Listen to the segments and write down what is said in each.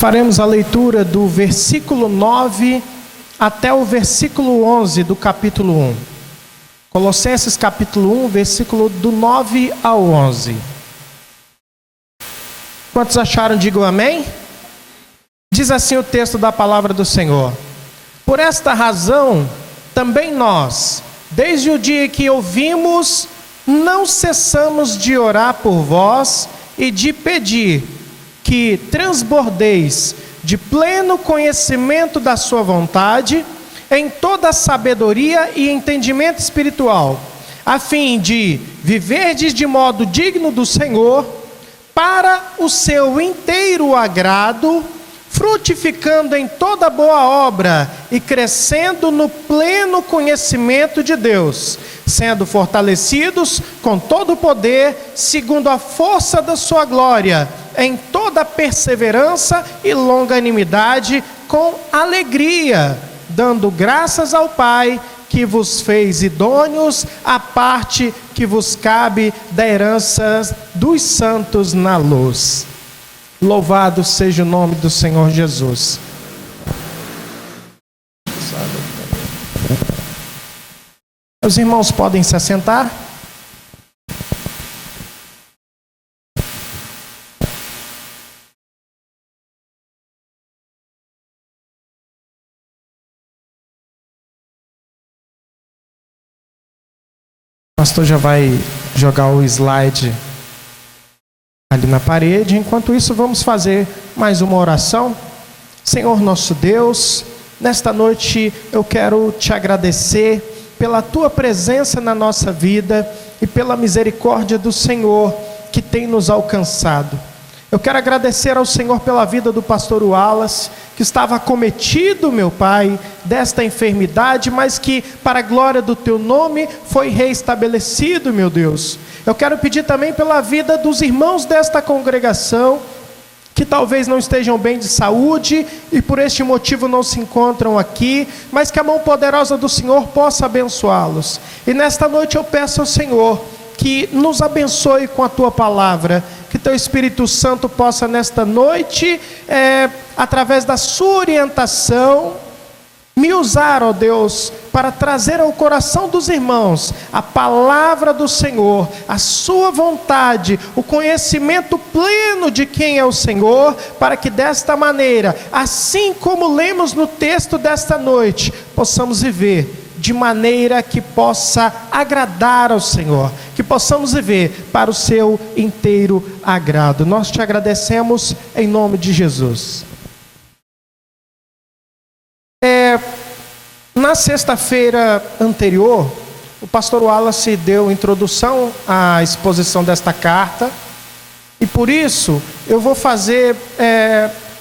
Faremos a leitura do versículo 9 até o versículo 11 do capítulo 1. Colossenses capítulo 1, versículo do 9 ao 11. Quantos acharam, digam amém? Diz assim o texto da palavra do Senhor: Por esta razão, também nós, desde o dia que ouvimos, não cessamos de orar por vós e de pedir que transbordeis de pleno conhecimento da sua vontade, em toda a sabedoria e entendimento espiritual, a fim de viverdes de modo digno do Senhor, para o seu inteiro agrado, frutificando em toda boa obra e crescendo no pleno conhecimento de Deus, sendo fortalecidos com todo o poder, segundo a força da sua glória, em toda perseverança e longanimidade, com alegria, dando graças ao Pai, que vos fez idôneos à parte que vos cabe da herança dos santos na luz. Louvado seja o nome do Senhor Jesus. Os irmãos podem se assentar. O pastor já vai jogar o slide ali na parede. Enquanto isso, vamos fazer mais uma oração. Senhor nosso Deus, nesta noite eu quero te agradecer pela tua presença na nossa vida e pela misericórdia do Senhor que tem nos alcançado. Eu quero agradecer ao Senhor pela vida do pastor Wallace, que estava acometido, meu Pai, desta enfermidade, mas que, para a glória do teu nome, foi reestabelecido, meu Deus. Eu quero pedir também pela vida dos irmãos desta congregação, que talvez não estejam bem de saúde e por este motivo não se encontram aqui, mas que a mão poderosa do Senhor possa abençoá-los. E nesta noite eu peço ao Senhor que nos abençoe com a tua palavra, que teu Espírito Santo possa nesta noite, através da sua orientação, me usar, ó Deus, para trazer ao coração dos irmãos a palavra do Senhor, a sua vontade, o conhecimento pleno de quem é o Senhor, para que desta maneira, assim como lemos no texto desta noite, possamos viver de maneira que possa agradar ao Senhor, que possamos viver para o seu inteiro agrado. Nós te agradecemos em nome de Jesus. Na sexta-feira anterior, o pastor Wallace deu introdução à exposição desta carta, e por isso eu vou fazer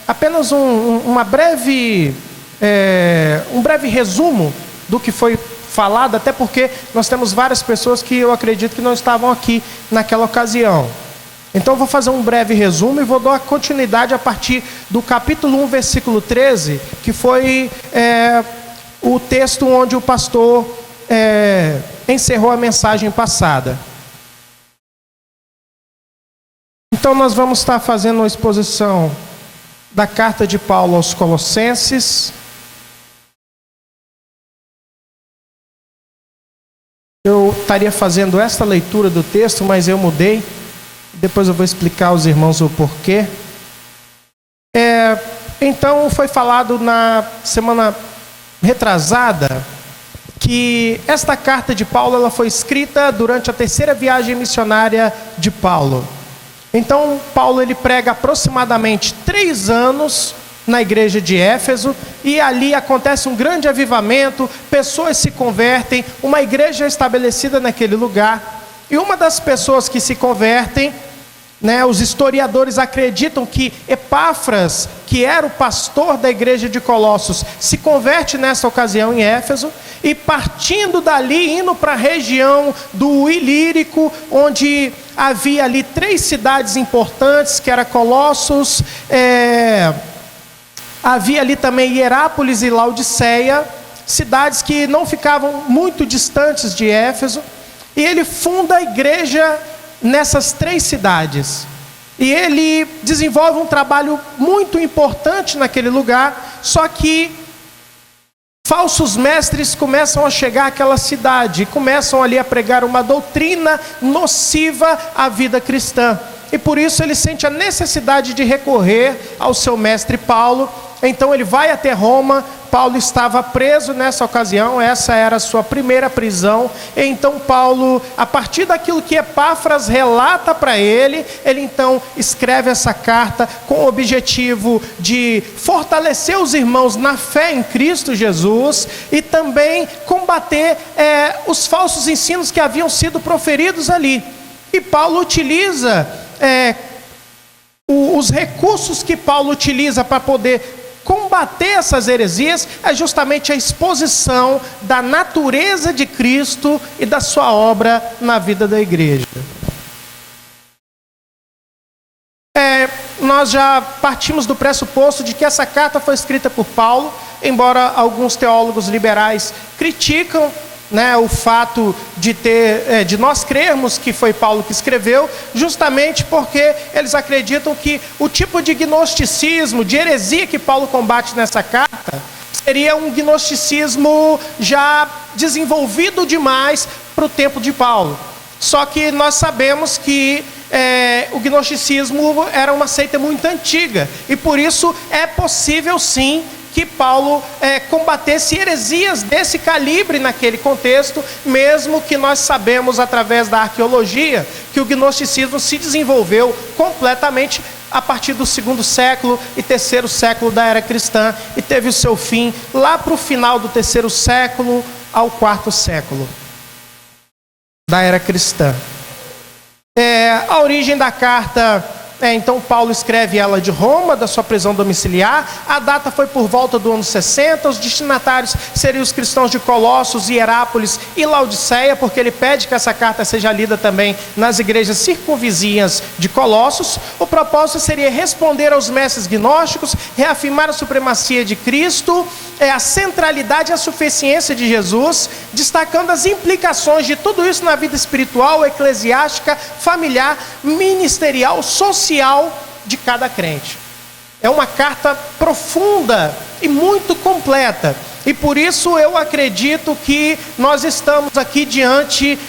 apenas um breve resumo do que foi falado, até porque nós temos várias pessoas que eu acredito que não estavam aqui naquela ocasião. Então eu vou fazer um breve resumo e vou dar continuidade a partir do capítulo 1, versículo 13, que foi o texto onde o pastor encerrou a mensagem passada. Então nós vamos estar fazendo uma exposição da carta de Paulo aos Colossenses. Eu estaria fazendo esta leitura do texto, mas eu mudei. Depois eu vou explicar aos irmãos o porquê. Então foi falado na semana retrasada que esta carta de Paulo ela foi escrita durante a terceira viagem missionária de Paulo. Então Paulo ele prega aproximadamente 3 anos na igreja de Éfeso, e ali acontece um grande avivamento, pessoas se convertem, uma igreja é estabelecida naquele lugar, e uma das pessoas que se convertem, os historiadores acreditam que Epáfras, que era o pastor da igreja de Colossos, se converte nessa ocasião em Éfeso, e partindo dali, indo para a região do Ilírico, onde havia ali 3 cidades importantes, que era Colossos, havia ali também Hierápolis e Laodiceia, cidades que não ficavam muito distantes de Éfeso, e ele funda a igreja nessas 3 cidades. E ele desenvolve um trabalho muito importante naquele lugar, só que falsos mestres começam a chegar àquela cidade e começam ali a pregar uma doutrina nociva à vida cristã. E por isso ele sente a necessidade de recorrer ao seu mestre Paulo. Então ele vai até Roma. Paulo estava preso nessa ocasião, essa era a sua primeira prisão. E então Paulo, a partir daquilo que Epáfras relata para ele, ele então escreve essa carta com o objetivo de fortalecer os irmãos na fé em Cristo Jesus e também combater os falsos ensinos que haviam sido proferidos ali. E Paulo utiliza os recursos que Paulo utiliza para poder combater essas heresias é justamente a exposição da natureza de Cristo e da sua obra na vida da igreja. Nós já partimos do pressuposto de que essa carta foi escrita por Paulo, embora alguns teólogos liberais criticam o fato de nós crermos que foi Paulo que escreveu, justamente porque eles acreditam que o tipo de gnosticismo, de heresia que Paulo combate nessa carta, seria um gnosticismo já desenvolvido demais para o tempo de Paulo. Só que nós sabemos que o gnosticismo era uma seita muito antiga, e por isso é possível sim que Paulo combatesse heresias desse calibre naquele contexto, mesmo que nós sabemos através da arqueologia que o gnosticismo se desenvolveu completamente a partir do 2º século e 3º século da era cristã e teve o seu fim lá para o final do 3º século ao 4º século da era cristã. A origem da carta... Então Paulo escreve ela de Roma, da sua prisão domiciliar. A data foi por volta do ano 60. Os destinatários seriam os cristãos de Colossos, Hierápolis e Laodiceia, porque ele pede que essa carta seja lida também nas igrejas circunvizinhas de Colossos. O propósito seria responder aos mestres gnósticos, reafirmar a supremacia de Cristo, a centralidade e a suficiência de Jesus, destacando as implicações de tudo isso na vida espiritual, eclesiástica, familiar, ministerial, social de cada crente. É uma carta profunda e muito completa, e por isso eu acredito que nós estamos aqui diante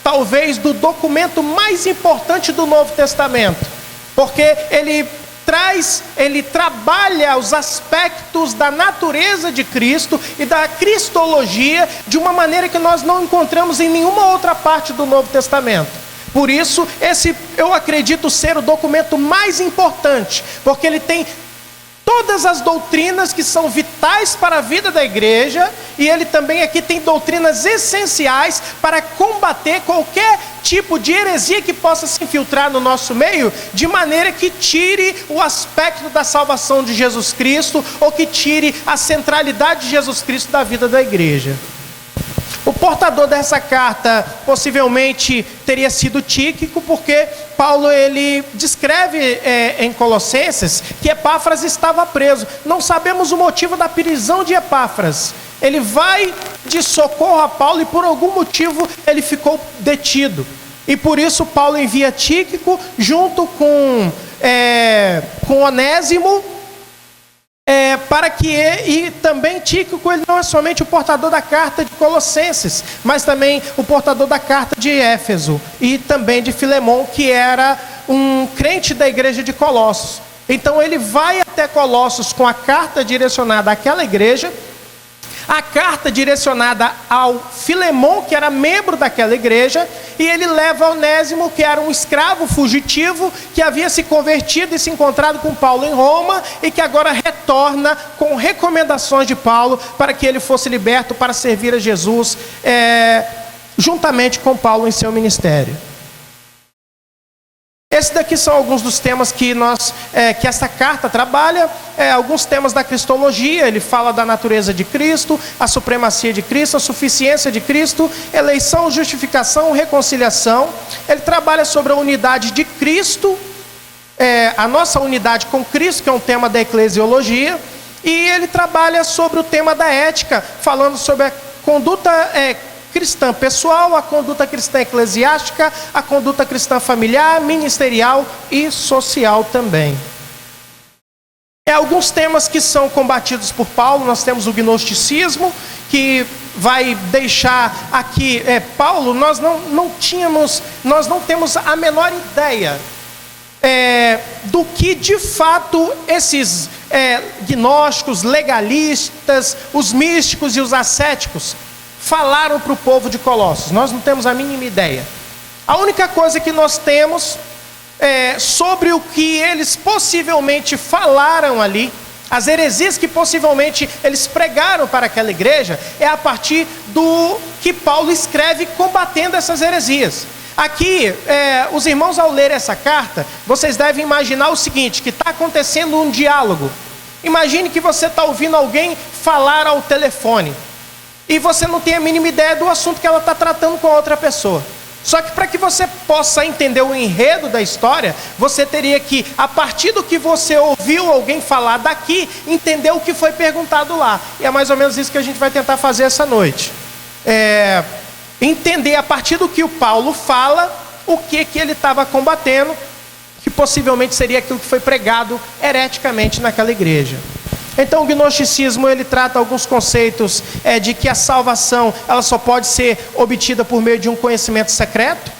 talvez do documento mais importante do Novo Testamento, porque ele trabalha os aspectos da natureza de Cristo e da cristologia de uma maneira que nós não encontramos em nenhuma outra parte do Novo Testamento. Por isso, esse eu acredito ser o documento mais importante, porque ele tem todas as doutrinas que são vitais para a vida da igreja, e ele também aqui tem doutrinas essenciais para combater qualquer tipo de heresia que possa se infiltrar no nosso meio, de maneira que tire o aspecto da salvação de Jesus Cristo, ou que tire a centralidade de Jesus Cristo da vida da igreja. O portador dessa carta possivelmente teria sido Tíquico, porque Paulo ele descreve em Colossenses que Epáfras estava preso. Não sabemos o motivo da prisão de Epáfras. Ele vai de socorro a Paulo e por algum motivo ele ficou detido. E por isso Paulo envia Tíquico junto com Onésimo, para que e também Tíquico, ele não é somente o portador da carta de Colossenses, mas também o portador da carta de Éfeso e também de Filemão, que era um crente da igreja de Colossos. Então ele vai até Colossos com a carta direcionada àquela igreja, a carta direcionada ao Filemão, que era membro daquela igreja, e ele leva Onésimo, que era um escravo fugitivo, que havia se convertido e se encontrado com Paulo em Roma, e que agora retorna com recomendações de Paulo, para que ele fosse liberto para servir a Jesus, juntamente com Paulo em seu ministério. Esses daqui são alguns dos temas que essa carta trabalha, alguns temas da cristologia. Ele fala da natureza de Cristo, a supremacia de Cristo, a suficiência de Cristo, eleição, justificação, reconciliação. Ele trabalha sobre a unidade de Cristo, a nossa unidade com Cristo, que é um tema da eclesiologia, e ele trabalha sobre o tema da ética, falando sobre a conduta cristã pessoal, a conduta cristã eclesiástica, a conduta cristã familiar, ministerial e social também. Alguns temas que são combatidos por Paulo. Nós temos o gnosticismo, que vai deixar aqui, Paulo, nós não temos a menor ideia do que de fato esses gnósticos, legalistas, os místicos e os ascéticos falaram para o povo de Colossos. Nós não temos a mínima ideia. A única coisa que nós temos sobre o que eles possivelmente falaram ali, as heresias que possivelmente eles pregaram para aquela igreja, é a partir do que Paulo escreve combatendo essas heresias. Aqui, os irmãos, ao ler essa carta, vocês devem imaginar o seguinte, que está acontecendo um diálogo. Imagine que você está ouvindo alguém falar ao telefone, e você não tem a mínima ideia do assunto que ela está tratando com a outra pessoa. Só que para que você possa entender o enredo da história, você teria que, a partir do que você ouviu alguém falar daqui, entender o que foi perguntado lá. E é mais ou menos isso que a gente vai tentar fazer essa noite. Entender a partir do que o Paulo fala, o que ele estava combatendo, que possivelmente seria aquilo que foi pregado hereticamente naquela igreja. Então o gnosticismo, ele trata alguns conceitos de que a salvação ela só pode ser obtida por meio de um conhecimento secreto.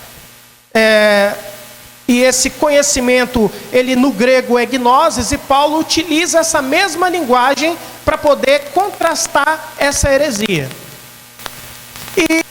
E esse conhecimento, ele no grego é gnosis, e Paulo utiliza essa mesma linguagem para poder contrastar essa heresia. E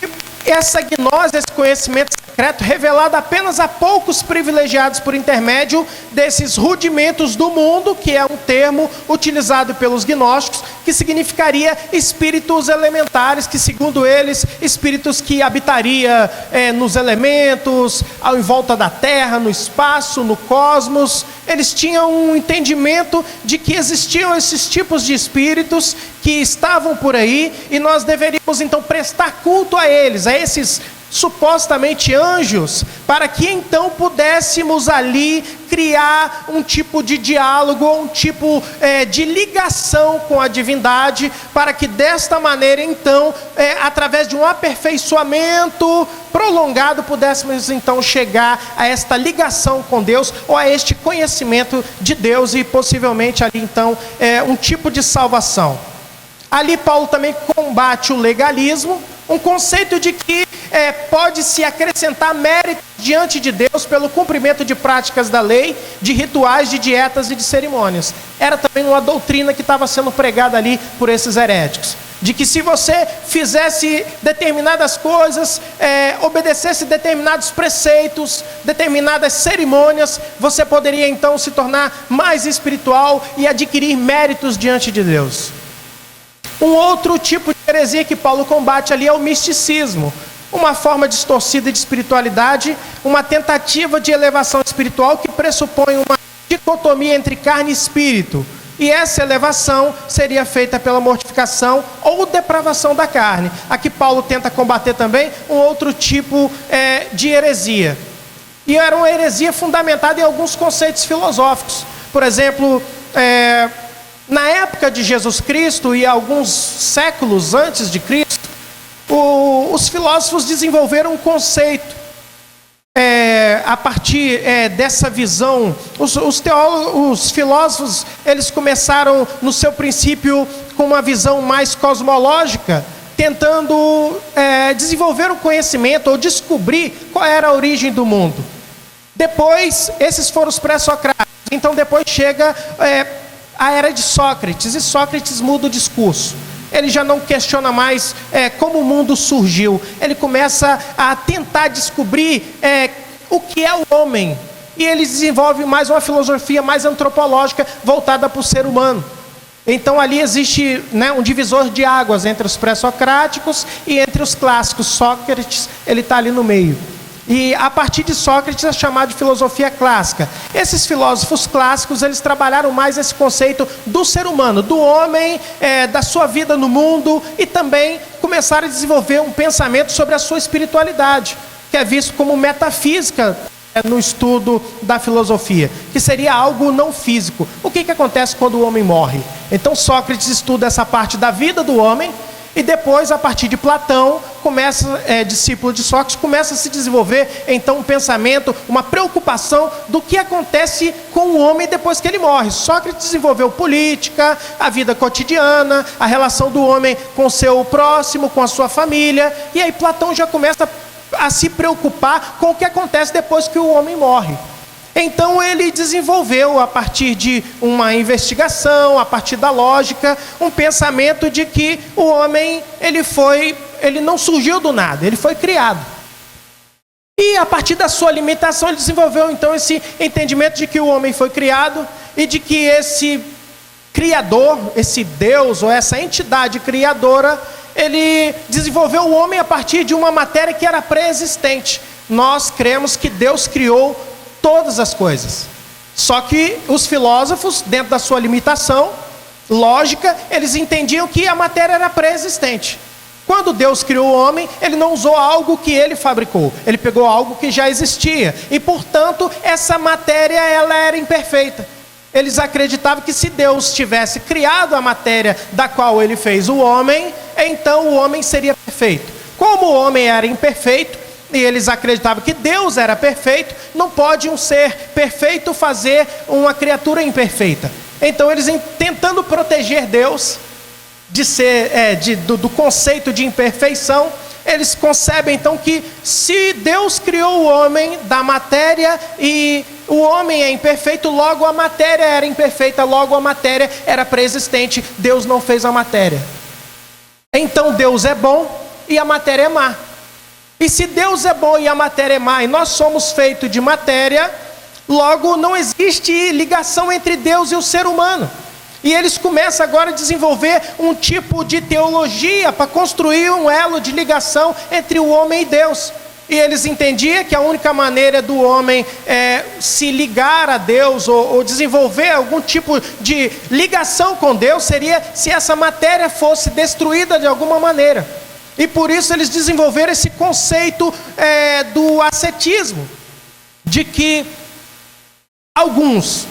essa gnose, esse conhecimento secreto, revelado apenas a poucos privilegiados por intermédio desses rudimentos do mundo, que é um termo utilizado pelos gnósticos, que significaria espíritos elementares, que segundo eles, espíritos que habitaria nos elementos, em volta da terra, no espaço, no cosmos. Eles tinham um entendimento de que existiam esses tipos de espíritos que estavam por aí, e nós deveríamos então prestar culto a eles, a esses supostamente anjos, para que então pudéssemos ali criar um tipo de diálogo, um tipo de ligação com a divindade, para que desta maneira então, através de um aperfeiçoamento prolongado, pudéssemos então chegar a esta ligação com Deus, ou a este conhecimento de Deus, e possivelmente ali então um tipo de salvação. Ali Paulo também combate o legalismo, um conceito de que pode-se acrescentar mérito diante de Deus pelo cumprimento de práticas da lei, de rituais, de dietas e de cerimônias. Era também uma doutrina que estava sendo pregada ali por esses heréticos, de que se você fizesse determinadas coisas, obedecesse determinados preceitos, determinadas cerimônias, você poderia então se tornar mais espiritual e adquirir méritos diante de Deus. Um outro tipo de heresia que Paulo combate ali é o misticismo, uma forma distorcida de espiritualidade, uma tentativa de elevação espiritual que pressupõe uma dicotomia entre carne e espírito, e essa elevação seria feita pela mortificação ou depravação da carne. Aqui Paulo tenta combater também um outro tipo de heresia, e era uma heresia fundamentada em alguns conceitos filosóficos. Por exemplo, na época de Jesus Cristo e alguns séculos antes de Cristo, os filósofos desenvolveram um conceito, a partir dessa visão. Os filósofos, eles começaram no seu princípio com uma visão mais cosmológica, tentando desenvolver um conhecimento ou descobrir qual era a origem do mundo. Depois, esses foram os pré-socráticos. Então depois chega a era de Sócrates, e Sócrates muda o discurso. Ele já não questiona mais como o mundo surgiu. Ele começa a tentar descobrir o que é o homem. E ele desenvolve mais uma filosofia mais antropológica, voltada para o ser humano. Então ali existe um divisor de águas entre os pré-socráticos e entre os clássicos. Sócrates, ele está ali no meio. E a partir de Sócrates é chamado de filosofia clássica. Esses filósofos clássicos, eles trabalharam mais esse conceito do ser humano, do homem, da sua vida no mundo, e também começaram a desenvolver um pensamento sobre a sua espiritualidade, que é visto como metafísica no estudo da filosofia, que seria algo não físico. O que acontece quando o homem morre? Então Sócrates estuda essa parte da vida do homem, E depois, a partir de Platão, discípulo de Sócrates, começa a se desenvolver então um pensamento, uma preocupação do que acontece com o homem depois que ele morre. Sócrates desenvolveu política, a vida cotidiana, a relação do homem com o seu próximo, com a sua família, e aí Platão já começa a se preocupar com o que acontece depois que o homem morre. Então ele desenvolveu, a partir de uma investigação, a partir da lógica, um pensamento de que o homem, ele não surgiu do nada, ele foi criado. E a partir da sua limitação, ele desenvolveu então esse entendimento de que o homem foi criado e de que esse Criador, esse Deus ou essa entidade criadora, ele desenvolveu o homem a partir de uma matéria que era pré-existente. Nós cremos que Deus criou todas as coisas. Só que os filósofos, dentro da sua limitação lógica, eles entendiam que a matéria era pré-existente. Quando Deus criou o homem, ele não usou algo que ele fabricou, ele pegou algo que já existia, e portanto essa matéria ela era imperfeita. Eles acreditavam que se Deus tivesse criado a matéria da qual ele fez o homem, então o homem seria perfeito. Como o homem era imperfeito, e eles acreditavam que Deus era perfeito, não pode um ser perfeito fazer uma criatura imperfeita. Então eles, tentando proteger Deus do conceito de imperfeição, eles concebem então que se Deus criou o homem da matéria e o homem é imperfeito, logo a matéria era imperfeita, logo a matéria era pré-existente, Deus não fez a matéria. Então Deus é bom e a matéria é má. E se Deus é bom e a matéria é má, e nós somos feitos de matéria, logo não existe ligação entre Deus e o ser humano. E eles começam agora a desenvolver um tipo de teologia para construir um elo de ligação entre o homem e Deus. E eles entendiam que a única maneira do homem se ligar a Deus ou desenvolver algum tipo de ligação com Deus seria se essa matéria fosse destruída de alguma maneira. E por isso eles desenvolveram esse conceito do ascetismo, de que alguns,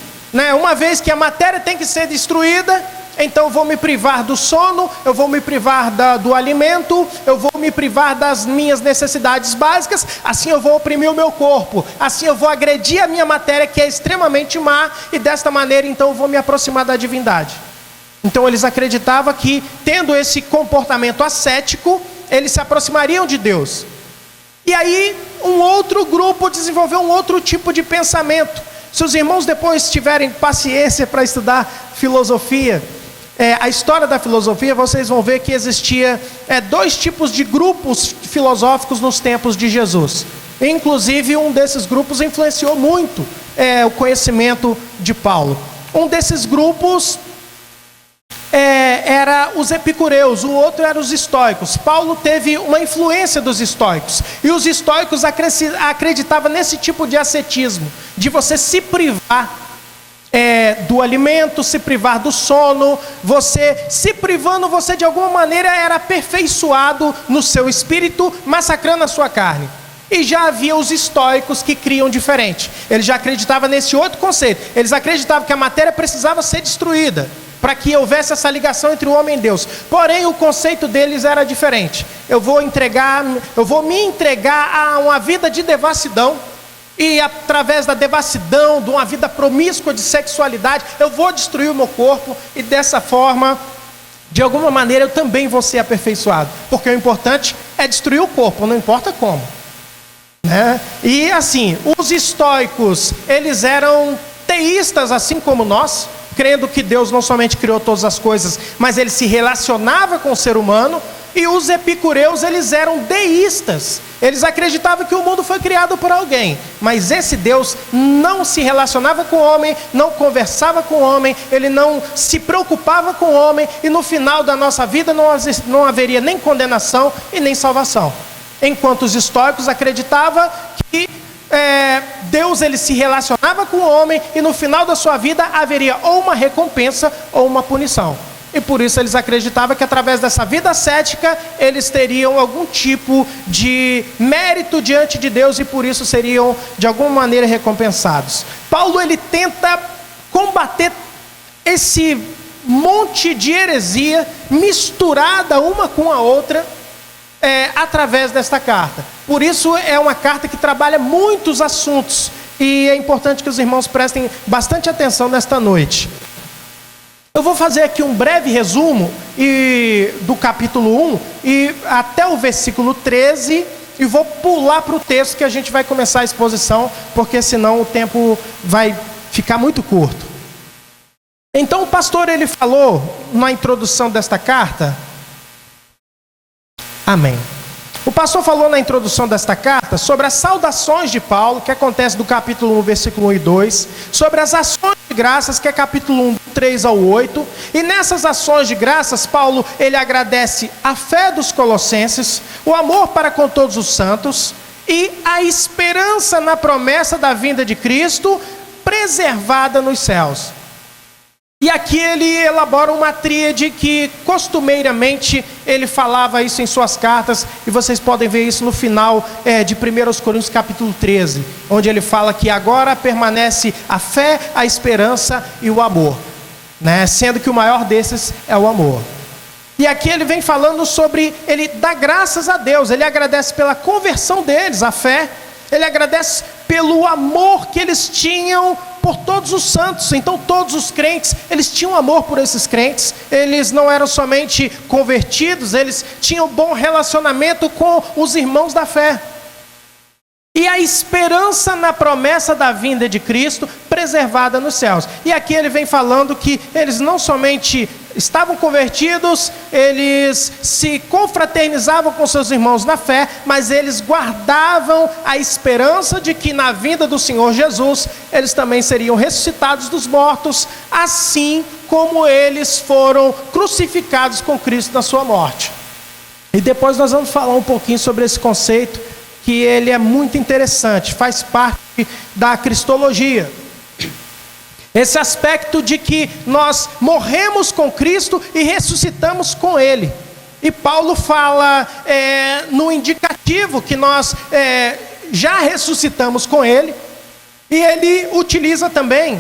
uma vez que a matéria tem que ser destruída, então eu vou me privar do sono, eu vou me privar do alimento, eu vou me privar das minhas necessidades básicas, assim eu vou oprimir o meu corpo, assim eu vou agredir a minha matéria que é extremamente má, e desta maneira então eu vou me aproximar da divindade. Então eles acreditavam que, tendo esse comportamento ascético, eles se aproximariam de Deus. E aí um outro grupo desenvolveu um outro tipo de pensamento. Se os irmãos depois tiverem paciência para estudar filosofia, a história da filosofia, vocês vão ver que existia dois tipos de grupos filosóficos nos tempos de Jesus. Inclusive um desses grupos influenciou muito o conhecimento de Paulo. Um desses grupos era os epicureus, o outro era os estoicos. Paulo teve uma influência dos estoicos, e os estoicos acreditavam nesse tipo de ascetismo, de você se privar do alimento, se privar do sono. Você se privando, você de alguma maneira era aperfeiçoado no seu espírito, massacrando a sua carne. E já havia os estoicos que criam diferente. Eles já acreditavam nesse outro conceito. Eles acreditavam que a matéria precisava ser destruída para que houvesse essa ligação entre o homem e Deus. Porém, o conceito deles era diferente. Eu vou me entregar a uma vida de devassidão, e através da devassidão, de uma vida promíscua de sexualidade, eu vou destruir o meu corpo, e dessa forma, de alguma maneira, eu também vou ser aperfeiçoado. Porque o importante é destruir o corpo, não importa como. E assim, os estoicos, eles eram teístas assim como nós, crendo que Deus não somente criou todas as coisas, mas ele se relacionava com o ser humano. E os epicureus, eles eram deístas. Eles acreditavam que o mundo foi criado por alguém, mas esse Deus não se relacionava com o homem, não conversava com o homem, ele não se preocupava com o homem, e no final da nossa vida não haveria nem condenação e nem salvação. Enquanto os estoicos acreditavam que Deus ele se relacionava com o homem, e no final da sua vida haveria ou uma recompensa ou uma punição. E por isso eles acreditavam que através dessa vida ascética eles teriam algum tipo de mérito diante de Deus, e por isso seriam de alguma maneira recompensados. Paulo ele tenta combater esse monte de heresia misturada uma com a outra através desta carta. Por isso é uma carta que trabalha muitos assuntos, e é importante que os irmãos prestem bastante atenção nesta noite. Eu vou fazer aqui um breve resumo do capítulo 1 e até o versículo 13, e vou pular para o texto que a gente vai começar a exposição, porque senão o tempo vai ficar muito curto. Então o pastor ele falou na introdução desta carta, amém. O pastor falou na introdução desta carta sobre as saudações de Paulo, que acontece do capítulo 1, versículo 1 e 2, sobre as ações de graças, que é capítulo 1, 3 ao 8, e nessas ações de graças, Paulo, ele agradece a fé dos colossenses, o amor para com todos os santos, e a esperança na promessa da vinda de Cristo, preservada nos céus. E aqui ele elabora uma tríade que costumeiramente ele falava isso em suas cartas, e vocês podem ver isso no final de 1 Coríntios capítulo 13, onde ele fala que agora permanece a fé, a esperança e o amor, né? Sendo que o maior desses é o amor. E aqui ele vem falando sobre, ele dá graças a Deus, ele agradece pela conversão deles, a fé, ele agradece pelo amor que eles tinham por todos os santos. Então todos os crentes, eles tinham amor por esses crentes, eles não eram somente convertidos, eles tinham bom relacionamento com os irmãos da fé. E a esperança na promessa da vinda de Cristo, preservada nos céus. E aqui ele vem falando que eles não somente estavam convertidos, eles se confraternizavam com seus irmãos na fé, mas eles guardavam a esperança de que na vinda do Senhor Jesus, eles também seriam ressuscitados dos mortos, assim como eles foram crucificados com Cristo na sua morte. E depois nós vamos falar um pouquinho sobre esse conceito, que ele é muito interessante, faz parte da cristologia. Esse aspecto de que nós morremos com Cristo e ressuscitamos com Ele. E Paulo fala no indicativo que nós já ressuscitamos com Ele. E ele utiliza também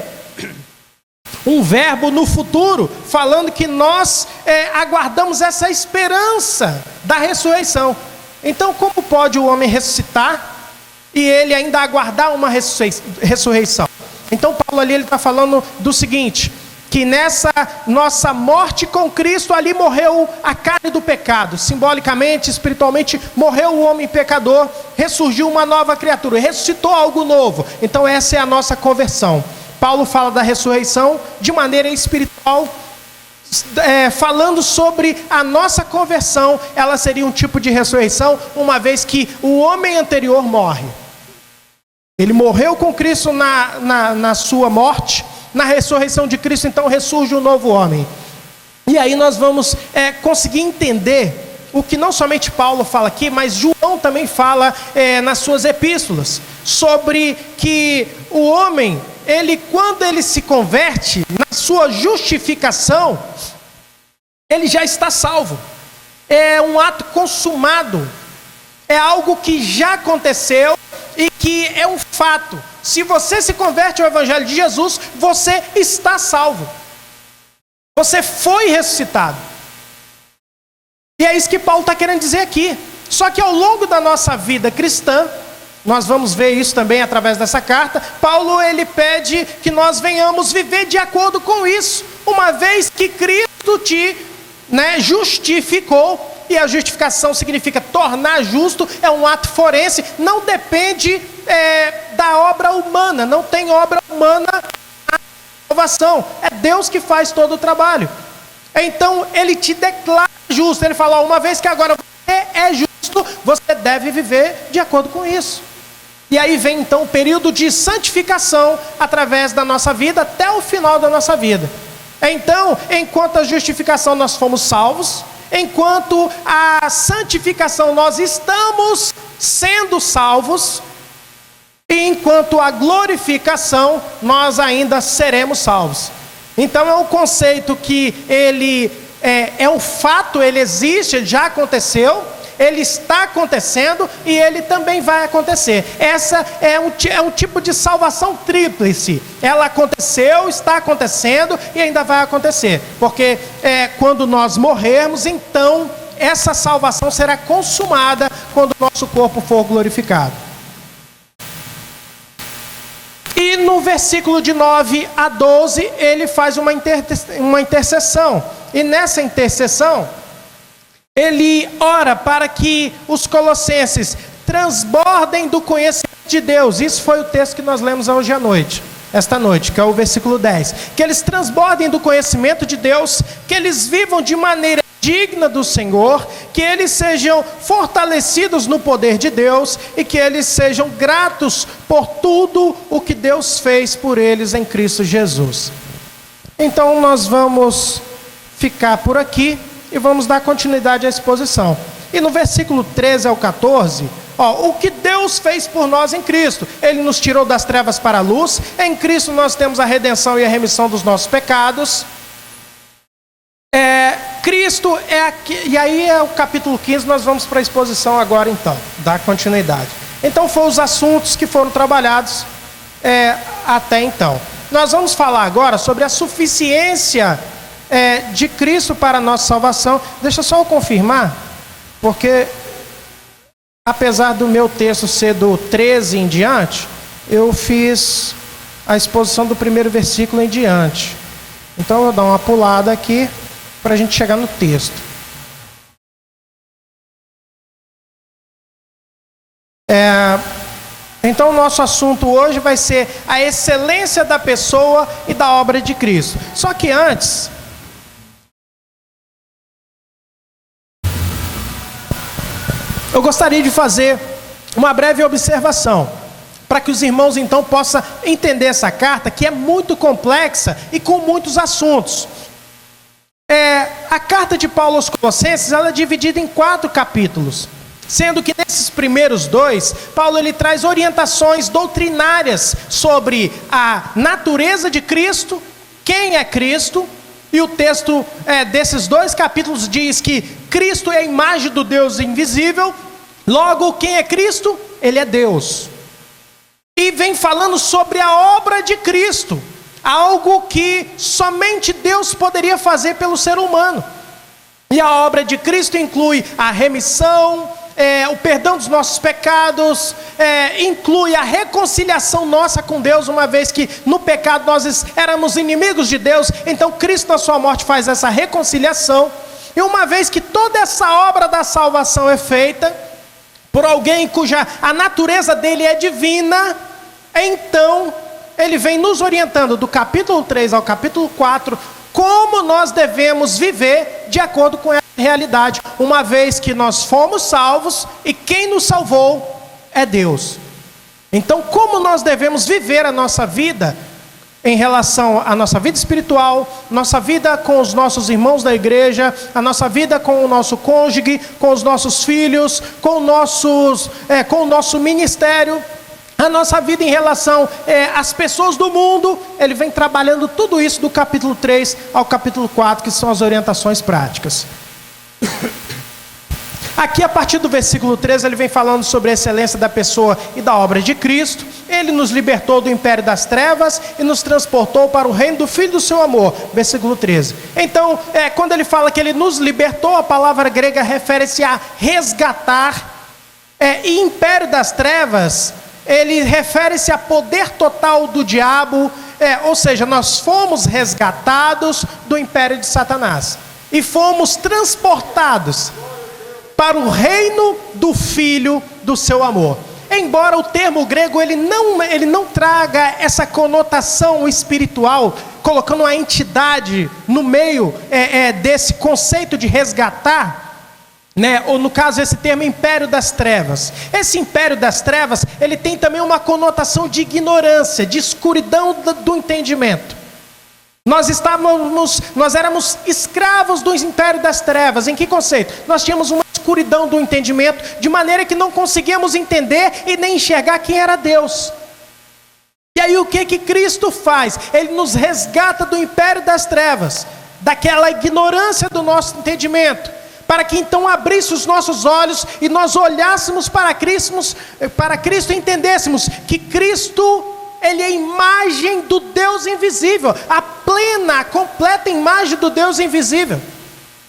um verbo no futuro, falando que nós aguardamos essa esperança da ressurreição. Então como pode o homem ressuscitar e ele ainda aguardar uma ressurreição? Então Paulo ali ele está falando do seguinte, que nessa nossa morte com Cristo, ali morreu a carne do pecado, simbolicamente, espiritualmente, morreu o homem pecador, ressurgiu uma nova criatura, ressuscitou algo novo. Então essa é a nossa conversão. Paulo fala da ressurreição de maneira espiritual, falando sobre a nossa conversão. Ela seria um tipo de ressurreição, uma vez que o homem anterior morre. Ele morreu com Cristo na sua morte, na ressurreição de Cristo, então ressurge um novo homem. E aí nós vamos conseguir entender o que não somente Paulo fala aqui, mas João também fala nas suas epístolas, sobre que o homem, quando ele se converte, na sua justificação, ele já está salvo. É um ato consumado, é algo que já aconteceu e que é um fato. Se você se converte ao Evangelho de Jesus, você está salvo. Você foi ressuscitado. E é isso que Paulo está querendo dizer aqui. Só que ao longo da nossa vida cristã, nós vamos ver isso também através dessa carta, Paulo ele pede que nós venhamos viver de acordo com isso, uma vez que Cristo te justificou. E a justificação significa tornar justo, é um ato forense, não depende da obra humana, não tem obra humana na salvação, é Deus que faz todo o trabalho. Então ele te declara justo, ele fala, uma vez que agora você é justo, você deve viver de acordo com isso. E aí vem então o período de santificação através da nossa vida até o final da nossa vida. Então, enquanto a justificação nós fomos salvos, enquanto a santificação nós estamos sendo salvos, e enquanto a glorificação nós ainda seremos salvos. Então é um conceito que ele é um fato, ele existe, ele já aconteceu, Ele está acontecendo e ele também vai acontecer. Essa é um tipo de salvação tríplice. Ela aconteceu, está acontecendo e ainda vai acontecer. Porque quando nós morrermos, então essa salvação será consumada quando o nosso corpo for glorificado. E no versículo de 9 a 12, ele faz uma intercessão. E nessa intercessão, ele ora para que os colossenses transbordem do conhecimento de Deus. Isso foi o texto que nós lemos hoje à noite, esta noite, que é o versículo 10. Que eles transbordem do conhecimento de Deus, que eles vivam de maneira digna do Senhor, que eles sejam fortalecidos no poder de Deus e que eles sejam gratos por tudo o que Deus fez por eles em Cristo Jesus. Então nós vamos ficar por aqui e vamos dar continuidade à exposição. E no versículo 13 ao 14, o que Deus fez por nós em Cristo. Ele nos tirou das trevas para a luz. Em Cristo nós temos a redenção e a remissão dos nossos pecados. Cristo é aqui, e aí é o capítulo 15, nós vamos para a exposição agora então, dar continuidade. Então foram os assuntos que foram trabalhados até então. Nós vamos falar agora sobre a suficiência de Cristo para a nossa salvação. Deixa só eu confirmar, porque apesar do meu texto ser do 13 em diante, eu fiz a exposição do primeiro versículo em diante. Então eu vou dar uma pulada aqui para a gente chegar no texto. Então o nosso assunto hoje vai ser a excelência da pessoa e da obra de Cristo. Só que antes, eu gostaria de fazer uma breve observação, para que os irmãos então possam entender essa carta, que é muito complexa e com muitos assuntos. A carta de Paulo aos Colossenses, ela é dividida em 4 capítulos, sendo que nesses primeiros 2, Paulo ele traz orientações doutrinárias sobre a natureza de Cristo, quem é Cristo, e o texto desses 2 capítulos diz que Cristo é a imagem do Deus invisível. Logo, quem é Cristo? Ele é Deus. E vem falando sobre a obra de Cristo, algo que somente Deus poderia fazer pelo ser humano. E a obra de Cristo inclui a remissão, o perdão dos nossos pecados, inclui a reconciliação nossa com Deus, uma vez que no pecado nós éramos inimigos de Deus. Então Cristo na sua morte faz essa reconciliação. E uma vez que toda essa obra da salvação é feita por alguém cuja a natureza dele é divina, então ele vem nos orientando do capítulo 3 ao capítulo 4, como nós devemos viver de acordo com essa realidade, uma vez que nós fomos salvos e quem nos salvou é Deus. Então, como nós devemos viver a nossa vida em relação à nossa vida espiritual, nossa vida com os nossos irmãos da igreja, a nossa vida com o nosso cônjuge, com os nossos filhos, com o nosso ministério, a nossa vida em relação às pessoas do mundo. Ele vem trabalhando tudo isso do capítulo 3 ao capítulo 4, que são as orientações práticas. Aqui a partir do versículo 13 ele vem falando sobre a excelência da pessoa e da obra de Cristo. Ele nos libertou do império das trevas e nos transportou para o reino do Filho do seu amor, versículo 13. Então, quando ele fala que ele nos libertou, a palavra grega refere-se a resgatar, e império das trevas, ele refere-se a poder total do diabo, ou seja, nós fomos resgatados do império de Satanás e fomos transportados para o reino do Filho do seu amor. Embora o termo grego ele não traga essa conotação espiritual, colocando a entidade no meio desse conceito de resgatar, ou no caso esse termo império das trevas. Esse império das trevas, ele tem também uma conotação de ignorância, de escuridão do entendimento. Nós éramos escravos do império das trevas. Em que conceito? Nós tínhamos uma escuridão do entendimento, de maneira que não conseguíamos entender e nem enxergar quem era Deus. E aí o que Cristo faz? Ele nos resgata do império das trevas, daquela ignorância do nosso entendimento, para que então abrisse os nossos olhos e nós olhássemos para Cristo e entendêssemos que Cristo, Ele é a imagem do Deus invisível, a plena, a completa imagem do Deus invisível.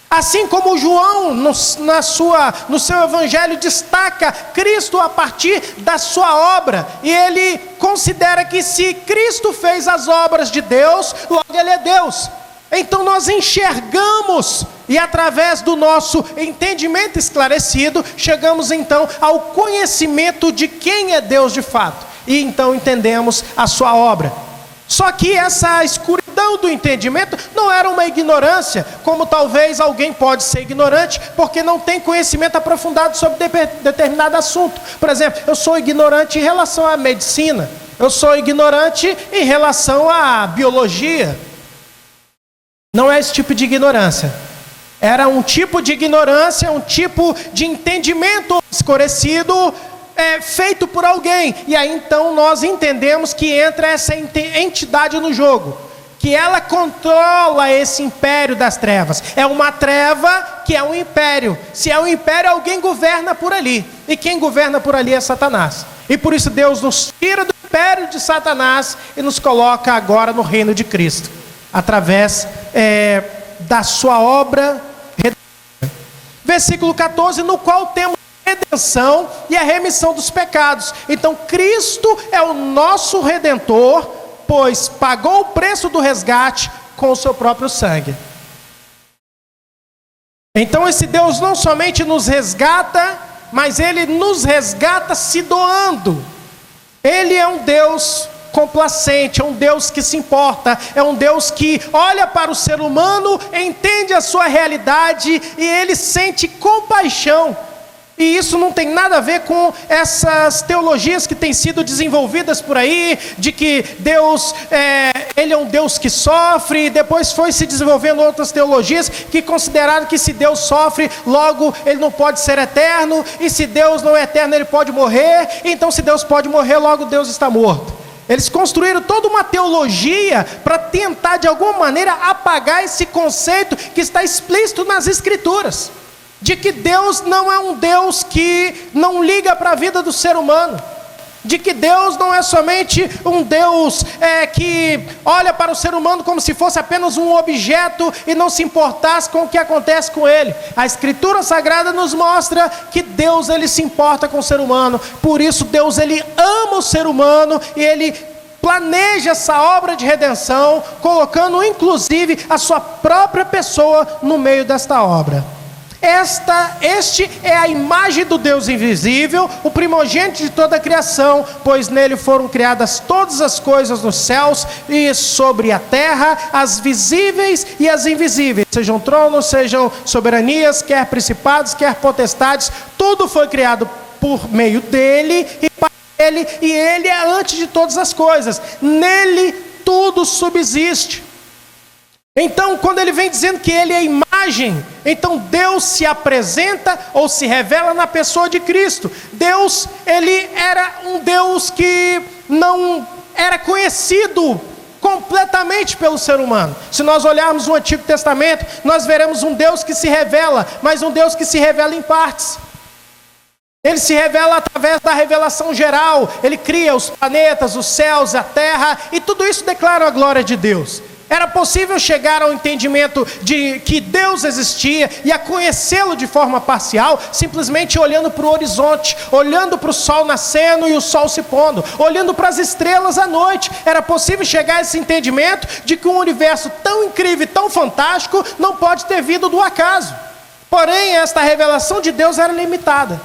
Assim como João, no seu evangelho, destaca Cristo a partir da sua obra, e ele considera que se Cristo fez as obras de Deus, logo Ele é Deus. Então nós enxergamos, e através do nosso entendimento esclarecido, chegamos então ao conhecimento de quem é Deus de fato, e então entendemos a sua obra. Só que essa escuridão do entendimento não era uma ignorância, como talvez alguém pode ser ignorante, porque não tem conhecimento aprofundado sobre determinado assunto. Por exemplo, eu sou ignorante em relação à medicina, eu sou ignorante em relação à biologia. Não é esse tipo de ignorância. Era um tipo de ignorância, um tipo de entendimento escurecido, feito por alguém. E aí então nós entendemos que entra essa entidade no jogo, que ela controla esse império das trevas. É uma treva que é um império. Se é um império, alguém governa por ali, e quem governa por ali é Satanás. E por isso Deus nos tira do império de Satanás e nos coloca agora no reino de Cristo, através da sua obra redentora. Versículo 14, no qual temos redenção e a remissão dos pecados. Então Cristo é o nosso Redentor, pois pagou o preço do resgate com o seu próprio sangue. Então esse Deus não somente nos resgata, mas Ele nos resgata se doando. Ele é um Deus complacente, é um Deus que se importa, é um Deus que olha para o ser humano, entende a sua realidade e Ele sente compaixão. E isso não tem nada a ver com essas teologias que têm sido desenvolvidas por aí, de que Deus, Ele é um Deus que sofre, e depois foi se desenvolvendo outras teologias que consideraram que se Deus sofre, logo Ele não pode ser eterno, e se Deus não é eterno, Ele pode morrer, então se Deus pode morrer, logo Deus está morto. Eles construíram toda uma teologia para tentar de alguma maneira apagar esse conceito que está explícito nas Escrituras, de que Deus não é um Deus que não liga para a vida do ser humano, de que Deus não é somente um Deus que olha para o ser humano como se fosse apenas um objeto e não se importasse com o que acontece com ele. A Escritura Sagrada nos mostra que Deus, Ele se importa com o ser humano, por isso Deus, Ele ama o ser humano e Ele planeja essa obra de redenção, colocando inclusive a sua própria pessoa no meio desta obra. Este é a imagem do Deus invisível, o primogênito de toda a criação, pois nele foram criadas todas as coisas nos céus e sobre a terra, as visíveis e as invisíveis, sejam tronos, sejam soberanias, quer principados, quer potestades, tudo foi criado por meio dele e para ele, e ele é antes de todas as coisas, nele tudo subsiste. Então, quando ele vem dizendo que ele é a imagem, então Deus se apresenta ou se revela na pessoa de Cristo. Deus, Ele era um Deus que não era conhecido completamente pelo ser humano. Se nós olharmos o Antigo Testamento, nós veremos um Deus que se revela, mas um Deus que se revela em partes. Ele se revela através da revelação geral. Ele cria os planetas, os céus, a terra, e tudo isso declara a glória de Deus. Era possível chegar ao entendimento de que Deus existia e a conhecê-lo de forma parcial, simplesmente olhando para o horizonte, olhando para o sol nascendo e o sol se pondo, olhando para as estrelas à noite. Era possível chegar a esse entendimento de que um universo tão incrível e tão fantástico não pode ter vindo do acaso. Porém, esta revelação de Deus era limitada.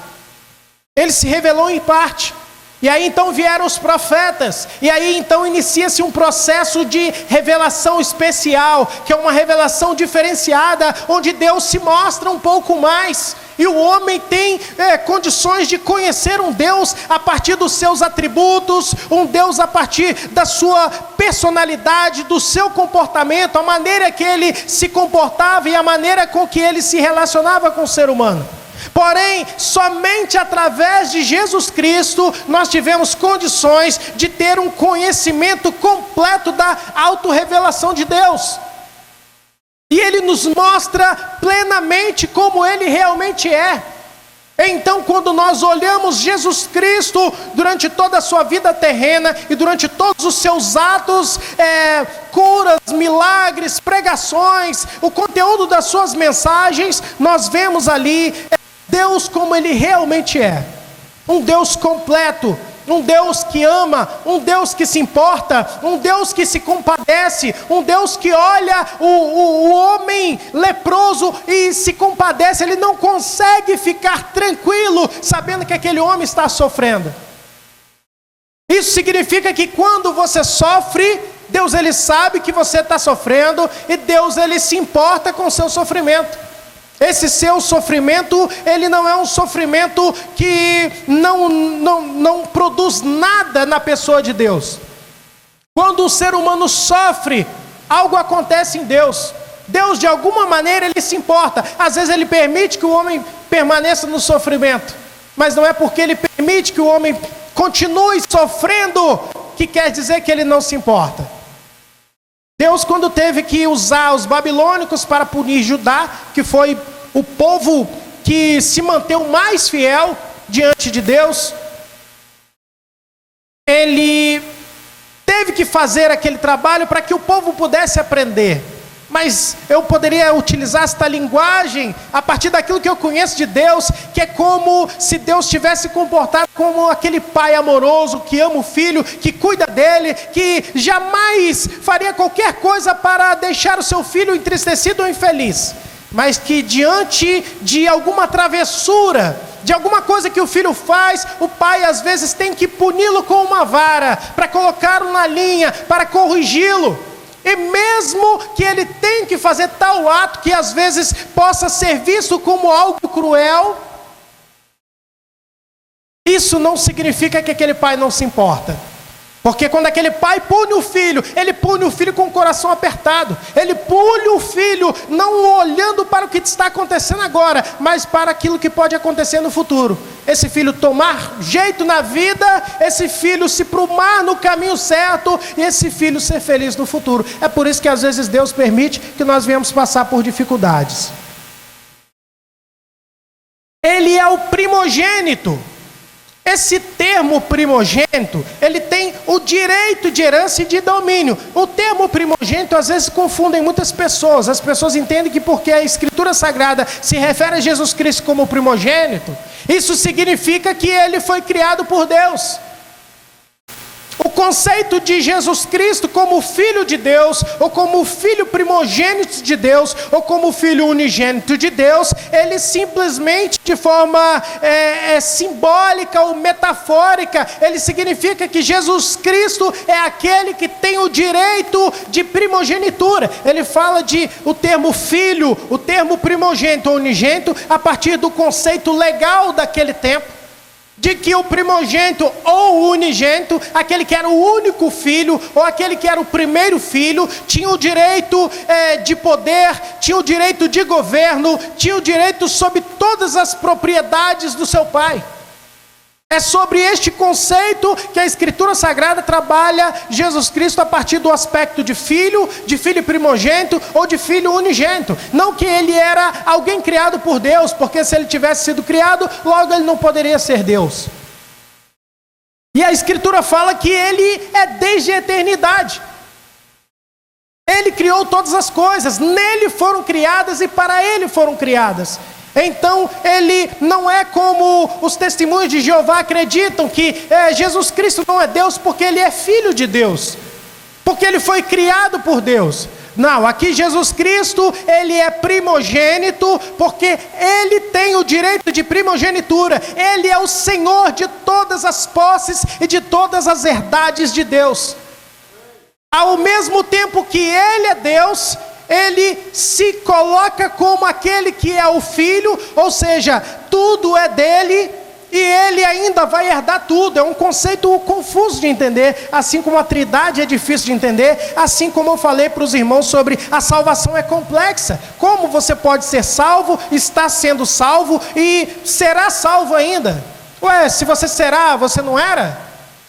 Ele se revelou em parte. E aí então vieram os profetas, e aí então inicia-se um processo de revelação especial, que é uma revelação diferenciada, onde Deus se mostra um pouco mais, e o homem tem condições de conhecer um Deus a partir dos seus atributos, um Deus a partir da sua personalidade, do seu comportamento, a maneira que ele se comportava e a maneira com que ele se relacionava com o ser humano. Porém, somente através de Jesus Cristo, nós tivemos condições de ter um conhecimento completo da autorrevelação de Deus. E Ele nos mostra plenamente como Ele realmente é. Então, quando nós olhamos Jesus Cristo durante toda a sua vida terrena e durante todos os seus atos, curas, milagres, pregações, o conteúdo das suas mensagens, nós vemos ali Deus como Ele realmente é. Um Deus completo, um Deus que ama, um Deus que se importa, um Deus que se compadece, um Deus que olha o homem leproso e se compadece. Ele não consegue ficar tranquilo sabendo que aquele homem está sofrendo. Isso significa que quando você sofre, Deus ele sabe que você está sofrendo e Deus ele se importa com o seu sofrimento. Esse seu sofrimento, ele não é um sofrimento que não produz nada na pessoa de Deus. Quando o ser humano sofre, algo acontece em Deus. Deus, de alguma maneira, ele se importa. Às vezes ele permite que o homem permaneça no sofrimento, mas não é porque ele permite que o homem continue sofrendo que quer dizer que ele não se importa. Deus, quando teve que usar os babilônicos para punir Judá, que foi o povo que se manteve mais fiel diante de Deus, Ele teve que fazer aquele trabalho para que o povo pudesse aprender. Mas eu poderia utilizar esta linguagem a partir daquilo que eu conheço de Deus, que é como se Deus tivesse comportado como aquele pai amoroso, que ama o filho, que cuida dele, que jamais faria qualquer coisa para deixar o seu filho entristecido ou infeliz, mas que diante de alguma travessura, de alguma coisa que o filho faz, o pai às vezes tem que puni-lo com uma vara, para colocá-lo na linha, para corrigi-lo. E mesmo que ele tenha que fazer tal ato que às vezes possa ser visto como algo cruel, isso não significa que aquele pai não se importa. Porque quando aquele pai pune o filho, ele pune o filho com o coração apertado. Ele pune o filho não olhando para o que está acontecendo agora, mas para aquilo que pode acontecer no futuro. Esse filho tomar jeito na vida, esse filho se prumar no caminho certo, e esse filho ser feliz no futuro. É por isso que às vezes Deus permite que nós venhamos passar por dificuldades. Ele é o primogênito. Esse termo primogênito, ele tem o direito de herança e de domínio. O termo primogênito às vezes confundem muitas pessoas. As pessoas entendem que porque a Escritura Sagrada se refere a Jesus Cristo como primogênito, isso significa que ele foi criado por Deus. O conceito de Jesus Cristo como Filho de Deus, ou como Filho primogênito de Deus, ou como Filho unigênito de Deus, ele simplesmente de forma simbólica ou metafórica, ele significa que Jesus Cristo é aquele que tem o direito de primogenitura. Ele fala de o termo filho, o termo primogênito ou unigênito, a partir do conceito legal daquele tempo, de que o primogênito ou o unigênito, aquele que era o único filho, ou aquele que era o primeiro filho, tinha o direito de poder, tinha o direito de governo, tinha o direito sobre todas as propriedades do seu pai. É sobre este conceito que a Escritura Sagrada trabalha Jesus Cristo a partir do aspecto de filho primogênito ou de filho unigênito. Não que ele era alguém criado por Deus, porque se ele tivesse sido criado, logo ele não poderia ser Deus. E a Escritura fala que ele é desde a eternidade. Ele criou todas as coisas, nele foram criadas e para ele foram criadas. Então ele não é como os testemunhos de Jeová acreditam que Jesus Cristo não é Deus porque ele é filho de Deus, porque ele foi criado por Deus. Não, aqui Jesus Cristo, ele é primogênito porque ele tem o direito de primogenitura. Ele é o Senhor de todas as posses e de todas as herdades de Deus. Ao mesmo tempo que ele é Deus, ele se coloca como aquele que é o filho, ou seja, tudo é dele e ele ainda vai herdar tudo. É um conceito confuso de entender, assim como a trindade é difícil de entender, assim como eu falei para os irmãos sobre a salvação é complexa. Como você pode ser salvo, está sendo salvo e será salvo ainda? Ué, se você será, você não era?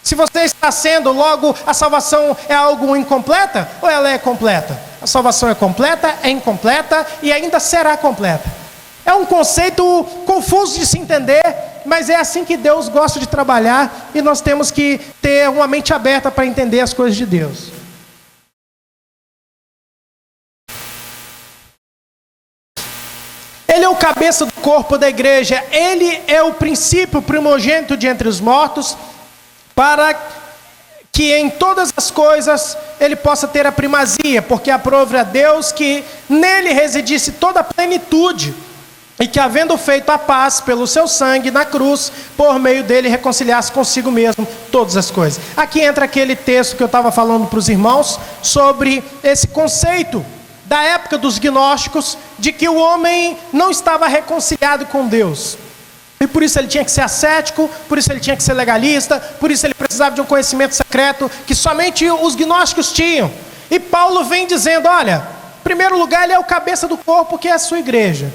Se você está sendo, logo a salvação é algo incompleta ou ela é completa? A salvação é completa, é incompleta e ainda será completa. É um conceito confuso de se entender, mas é assim que Deus gosta de trabalhar e nós temos que ter uma mente aberta para entender as coisas de Deus. Ele é o cabeça do corpo da igreja, ele é o princípio primogênito de entre os mortos, para que em todas as coisas ele possa ter a primazia, porque aprove a Deus que nele residisse toda a plenitude, e que havendo feito a paz pelo seu sangue na cruz, por meio dele reconciliasse consigo mesmo todas as coisas. Aqui entra aquele texto que eu estava falando para os irmãos, sobre esse conceito da época dos gnósticos, de que o homem não estava reconciliado com Deus. E por isso ele tinha que ser ascético, por isso ele tinha que ser legalista, por isso ele precisava de um conhecimento secreto que somente os gnósticos tinham. E Paulo vem dizendo, olha, em primeiro lugar ele é o cabeça do corpo, que é a sua igreja.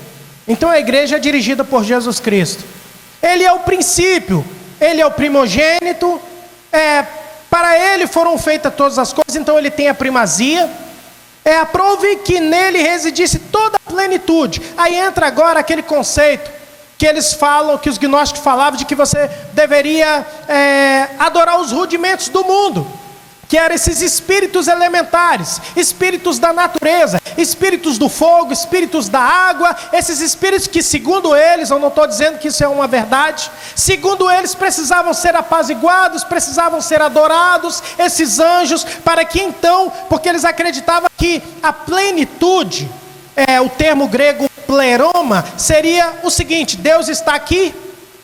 Então a igreja é dirigida por Jesus Cristo. Ele é o princípio, ele é o primogênito, para ele foram feitas todas as coisas, então ele tem a primazia. Aprove que nele residisse toda a plenitude. Aí entra agora aquele conceito que eles falam, que os gnósticos falavam, de que você deveria adorar os rudimentos do mundo, que eram esses espíritos elementares, espíritos da natureza, espíritos do fogo, espíritos da água, esses espíritos que, segundo eles, eu não estou dizendo que isso é uma verdade, segundo eles precisavam ser apaziguados, precisavam ser adorados, esses anjos, para que então, porque eles acreditavam que a plenitude, o termo grego pleroma, seria o seguinte: Deus está aqui,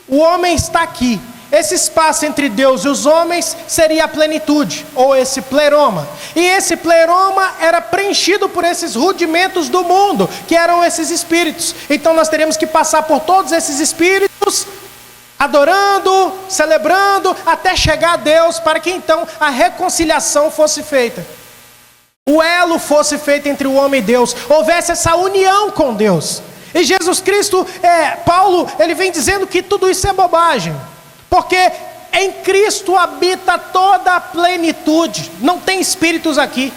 o homem está aqui. Esse espaço entre Deus e os homens seria a plenitude, ou esse pleroma. E esse pleroma era preenchido por esses rudimentos do mundo, que eram esses espíritos. Então nós teríamos que passar por todos esses espíritos, adorando, celebrando, até chegar a Deus, para que então a reconciliação fosse feita. O elo fosse feito entre o homem e Deus, houvesse essa união com Deus. E Jesus Cristo, Paulo, ele vem dizendo que tudo isso é bobagem. Porque em Cristo habita toda a plenitude. Não tem espíritos aqui.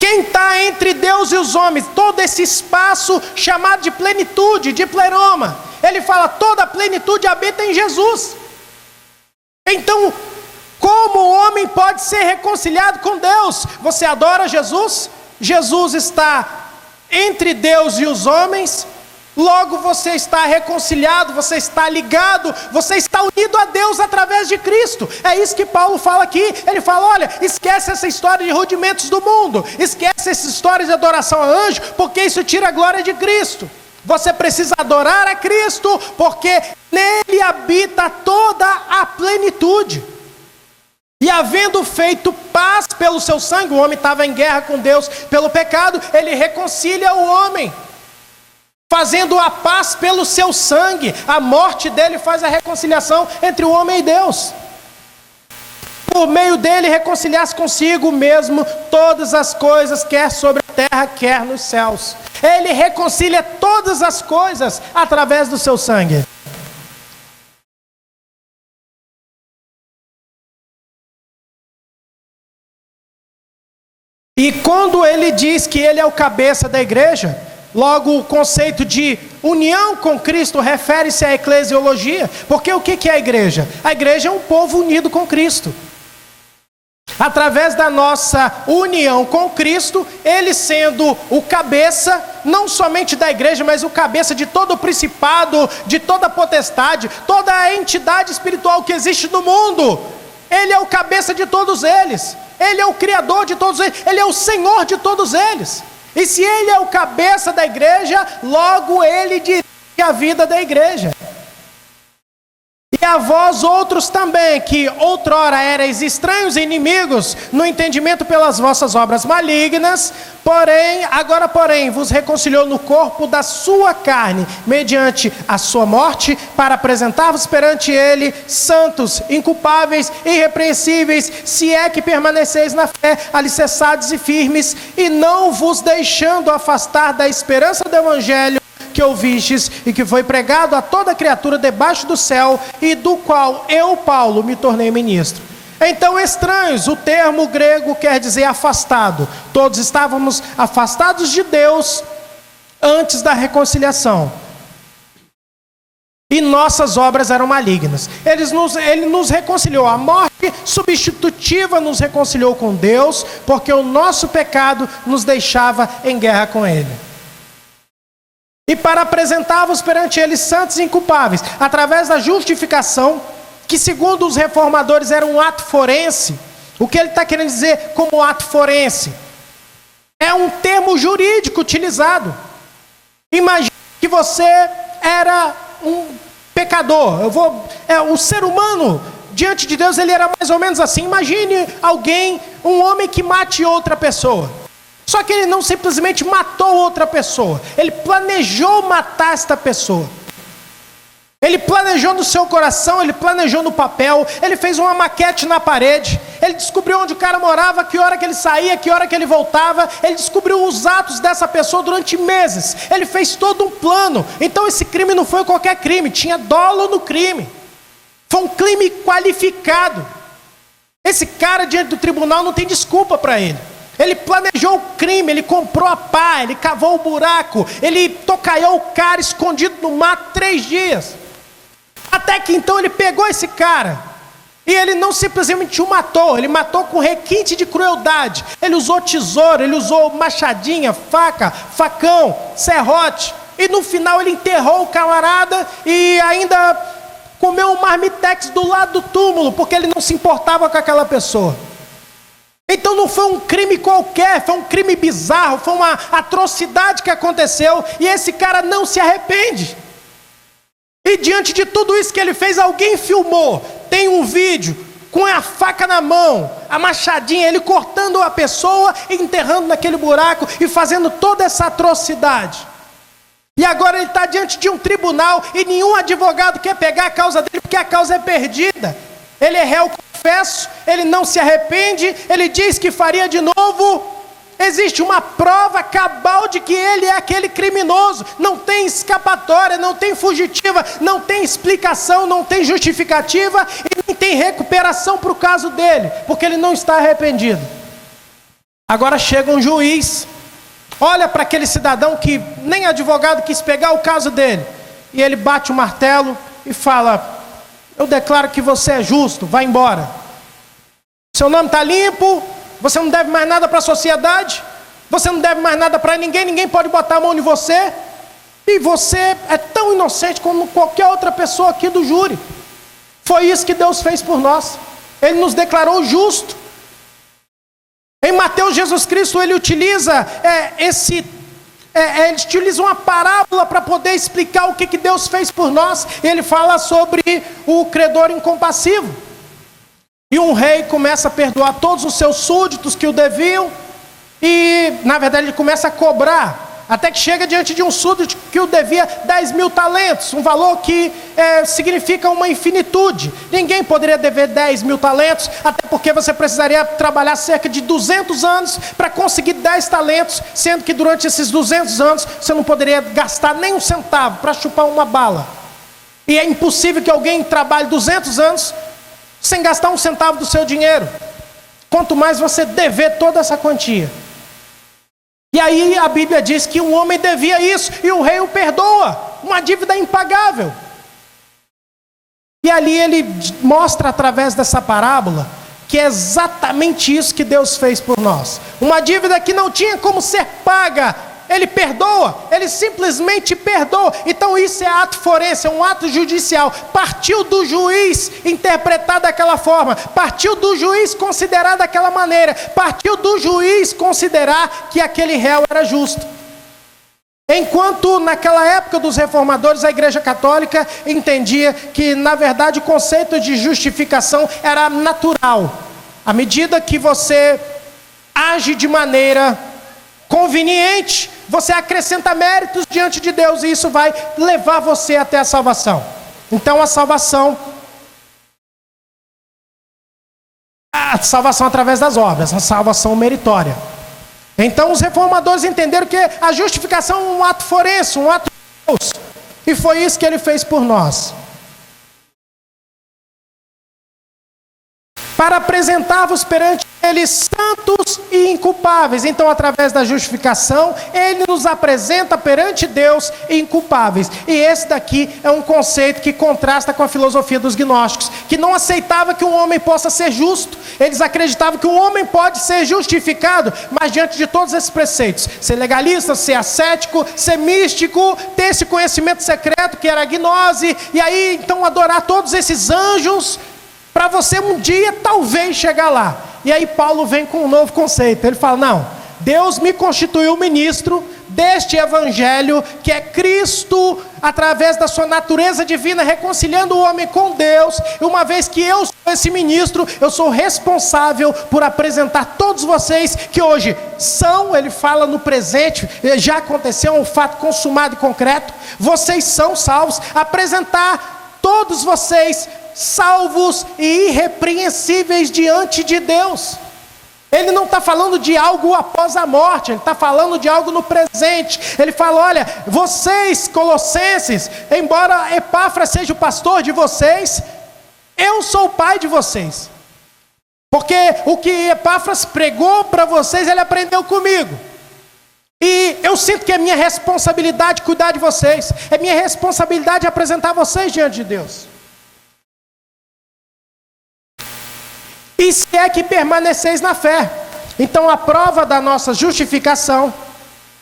Quem está entre Deus e os homens, todo esse espaço chamado de plenitude, de pleroma, ele fala, toda a plenitude habita em Jesus. Então, como o homem pode ser reconciliado com Deus? Você adora Jesus? Jesus está entre Deus e os homens. Logo você está reconciliado, você está ligado, você está unido a Deus através de Cristo. É isso que Paulo fala aqui. Ele fala, olha, esquece essa história de rudimentos do mundo, esquece essa história de adoração a anjo, porque isso tira a glória de Cristo. Você precisa adorar a Cristo, porque nele habita toda a plenitude. E havendo feito paz pelo seu sangue, o homem estava em guerra com Deus pelo pecado, ele reconcilia o homem, fazendo a paz pelo seu sangue. A morte dele faz a reconciliação entre o homem e Deus. Por meio dele reconciliar-se consigo mesmo todas as coisas, quer sobre a terra, quer nos céus. Ele reconcilia todas as coisas através do seu sangue. E quando ele diz que ele é o cabeça da igreja, logo o conceito de união com Cristo refere-se à eclesiologia, porque o que é a igreja? A igreja é um povo unido com Cristo. Através da nossa união com Cristo, ele sendo o cabeça, não somente da igreja, mas o cabeça de todo o principado, de toda a potestade, toda a entidade espiritual que existe no mundo. Ele é o cabeça de todos eles, ele é o criador de todos eles, ele é o Senhor de todos eles. E se ele é o cabeça da igreja, logo ele dirige a vida da igreja. E a vós outros também, que outrora erais estranhos e inimigos no entendimento pelas vossas obras malignas, agora porém vos reconciliou no corpo da sua carne, mediante a sua morte, para apresentar-vos perante ele santos, inculpáveis, irrepreensíveis, se é que permaneceis na fé, alicerçados e firmes, e não vos deixando afastar da esperança do evangelho que ouvistes e que foi pregado a toda criatura debaixo do céu, e do qual eu, Paulo, me tornei ministro. Então, estranhos, o termo grego quer dizer afastado. Todos estávamos afastados de Deus antes da reconciliação. E nossas obras eram malignas. Ele nos reconciliou. A morte substitutiva nos reconciliou com Deus, porque o nosso pecado nos deixava em guerra com Ele. E para apresentá-vos perante Ele santos e inculpáveis, através da justificação, que segundo os reformadores era um ato forense. O que ele está querendo dizer como ato forense? É um termo jurídico utilizado. Imagine que você era um pecador. O ser humano, diante de Deus, ele era mais ou menos assim. Imagine um homem que mate outra pessoa. Só que ele não simplesmente matou outra pessoa. Ele planejou matar esta pessoa. Ele planejou no seu coração, ele planejou no papel, ele fez uma maquete na parede, ele descobriu onde o cara morava, que hora que ele saía, que hora que ele voltava, ele descobriu os atos dessa pessoa durante meses, ele fez todo um plano. Então esse crime não foi qualquer crime, tinha dolo no crime, foi um crime qualificado. Esse cara diante do tribunal não tem desculpa para ele. Ele planejou o crime, ele comprou a pá, ele cavou o buraco, ele tocaiou o cara escondido no mato 3 dias. Até que então ele pegou esse cara, e ele não simplesmente o matou, ele matou com requinte de crueldade. Ele usou tesouro, ele usou machadinha, faca, facão, serrote, e no final ele enterrou o camarada e ainda comeu um marmitex do lado do túmulo, porque ele não se importava com aquela pessoa. Então não foi um crime qualquer, foi um crime bizarro, foi uma atrocidade que aconteceu, e esse cara não se arrepende. E diante de tudo isso que ele fez, alguém filmou. Tem um vídeo com a faca na mão, a machadinha, ele cortando a pessoa, enterrando naquele buraco e fazendo toda essa atrocidade. E agora ele está diante de um tribunal e nenhum advogado quer pegar a causa dele, porque a causa é perdida. Ele é réu confesso, ele não se arrepende, ele diz que faria de novo. Existe uma prova cabal de que ele é aquele criminoso. Não tem escapatória, não tem fugitiva, não tem explicação, não tem justificativa e nem tem recuperação para o caso dele, porque ele não está arrependido. Agora chega um juiz, olha para aquele cidadão que nem advogado quis pegar o caso dele, e ele bate o martelo e fala: eu declaro que você é justo, vai embora. Seu nome está limpo. Você não deve mais nada para a sociedade, você não deve mais nada para ninguém, ninguém pode botar a mão em você, e você é tão inocente como qualquer outra pessoa aqui do júri. Foi isso que Deus fez por nós, Ele nos declarou justo. Em Mateus, Jesus Cristo, Ele utiliza ele utiliza uma parábola para poder explicar o que Deus fez por nós. Ele fala sobre o credor incompassivo. E um rei começa a perdoar todos os seus súditos que o deviam. E, na verdade, ele começa a cobrar. Até que chega diante de um súdito que o devia 10.000 talentos. Um valor que significa uma infinitude. Ninguém poderia dever 10.000 talentos. Até porque você precisaria trabalhar cerca de 200 anos para conseguir 10 talentos. Sendo que durante esses 200 anos você não poderia gastar nem um centavo para chupar uma bala. E é impossível que alguém trabalhe 200 anos sem gastar um centavo do seu dinheiro. Quanto mais você dever toda essa quantia. E aí a Bíblia diz que um homem devia isso, e o rei o perdoa, uma dívida impagável. E ali ele mostra através dessa parábola, que é exatamente isso que Deus fez por nós. Uma dívida que não tinha como ser paga, Ele perdoa, Ele simplesmente perdoa. Então isso é ato forense, é um ato judicial. Partiu do juiz interpretar daquela forma, partiu do juiz considerar daquela maneira, partiu do juiz considerar que aquele réu era justo. Enquanto naquela época dos reformadores, a Igreja Católica entendia que, na verdade, o conceito de justificação era natural. À medida que você age de maneira conveniente, você acrescenta méritos diante de Deus, e isso vai levar você até a salvação. Então a salvação através das obras, a salvação meritória. Então os reformadores entenderam que a justificação é um ato forense, um ato de Deus, e foi isso que Ele fez por nós. para apresentar-vos perante Ele santos e inculpáveis. Então, através da justificação, Ele nos apresenta perante Deus inculpáveis. E esse daqui é um conceito que contrasta com a filosofia dos gnósticos, que não aceitava que um homem possa ser justo. Eles acreditavam que o homem pode ser justificado, mas diante de todos esses preceitos, ser legalista, ser ascético, ser místico, ter esse conhecimento secreto que era a gnose, e aí então adorar todos esses anjos, para você um dia talvez chegar lá. E aí Paulo vem com um novo conceito. Ele fala: não, Deus me constituiu ministro deste evangelho, que é Cristo, através da sua natureza divina, reconciliando o homem com Deus. E uma vez que eu sou esse ministro, eu sou responsável por apresentar todos vocês, que hoje são, ele fala no presente, já aconteceu, um fato consumado e concreto, vocês são salvos, apresentar todos vocês salvos e irrepreensíveis diante de Deus. Ele não está falando de algo após a morte, ele está falando de algo no presente. Ele fala: olha, vocês colossenses, embora Epáfras seja o pastor de vocês, eu sou o pai de vocês, porque o que Epáfras pregou para vocês, ele aprendeu comigo. E eu sinto que é minha responsabilidade cuidar de vocês, é minha responsabilidade apresentar vocês diante de Deus. E se é que permaneceis na fé. Então a prova da nossa justificação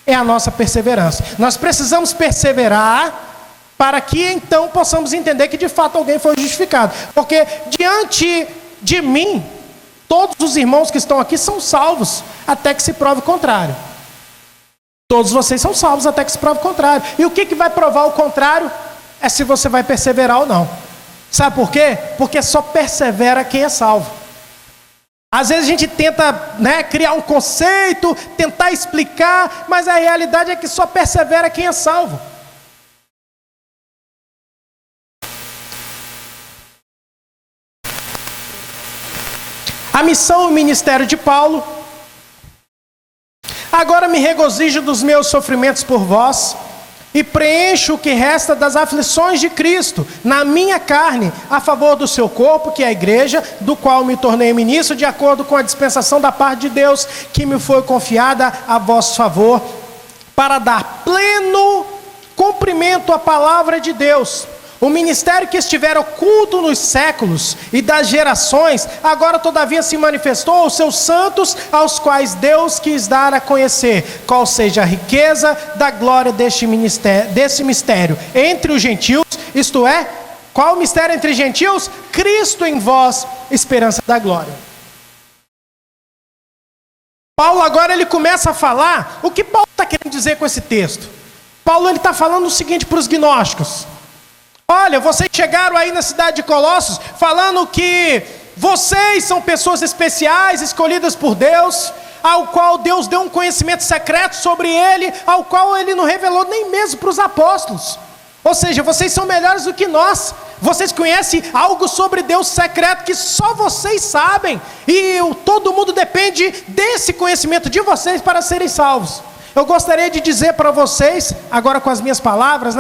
é a nossa perseverança. Nós precisamos perseverar para que então possamos entender que de fato alguém foi justificado. Porque diante de mim, todos os irmãos que estão aqui são salvos até que se prove o contrário. Todos vocês são salvos até que se prove o contrário. E o que vai provar o contrário? É se você vai perseverar ou não. Sabe por quê? Porque só persevera quem é salvo. Às vezes a gente tenta, criar um conceito, tentar explicar, mas a realidade é que só persevera quem é salvo. A missão e o ministério de Paulo: agora me regozijo dos meus sofrimentos por vós, e preencho o que resta das aflições de Cristo na minha carne, a favor do seu corpo, que é a igreja, do qual me tornei ministro, de acordo com a dispensação da parte de Deus, que me foi confiada a vosso favor, para dar pleno cumprimento à palavra de Deus. O ministério que estiver oculto nos séculos e das gerações, agora todavia se manifestou aos seus santos, aos quais Deus quis dar a conhecer, qual seja a riqueza da glória desse mistério entre os gentios, isto é, qual o mistério entre os gentios? Cristo em vós, esperança da glória. Paulo agora ele começa a falar, o que Paulo está querendo dizer com esse texto? Paulo ele está falando o seguinte para os gnósticos: olha, vocês chegaram aí na cidade de Colossos falando que vocês são pessoas especiais, escolhidas por Deus, ao qual Deus deu um conhecimento secreto sobre ele, ao qual ele não revelou nem mesmo para os apóstolos. Ou seja, vocês são melhores do que nós. Vocês conhecem algo sobre Deus secreto que só vocês sabem, e todo mundo depende desse conhecimento de vocês para serem salvos. Eu gostaria de dizer para vocês, agora com as minhas palavras,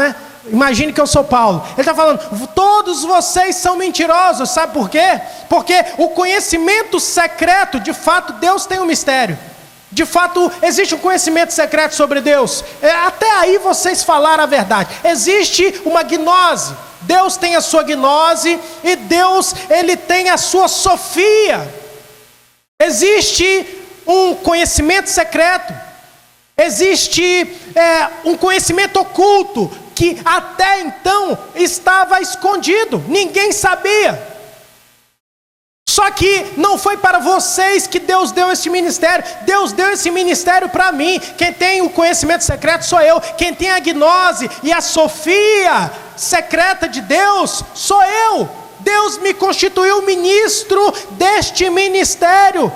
imagine que eu sou Paulo. Ele está falando: todos vocês são mentirosos. Sabe por quê? Porque o conhecimento secreto, de fato, Deus tem um mistério. De fato, existe um conhecimento secreto sobre Deus. Até aí vocês falaram a verdade. Existe uma gnose. Deus tem a sua gnose e Deus, ele tem a sua sofia. Existe um conhecimento secreto. Existe um conhecimento oculto que até então estava escondido, ninguém sabia. Só que não foi para vocês que Deus deu esse ministério. Deus deu esse ministério para mim. Quem tem o conhecimento secreto sou eu. Quem tem a gnose e a sofia secreta de Deus sou eu. Deus me constituiu ministro deste ministério,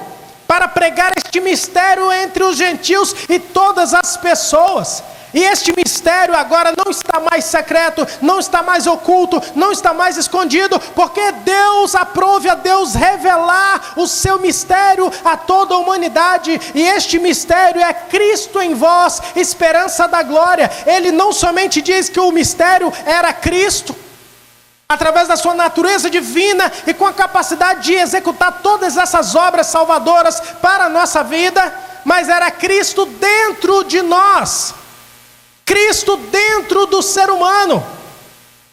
para pregar este mistério entre os gentios e todas as pessoas. E este mistério agora não está mais secreto, não está mais oculto, não está mais escondido, porque Deus aprove a Deus revelar o seu mistério a toda a humanidade. E este mistério é Cristo em vós, esperança da glória. Ele não somente diz que o mistério era Cristo, através da sua natureza divina e com a capacidade de executar todas essas obras salvadoras para a nossa vida, mas era Cristo dentro de nós, Cristo dentro do ser humano,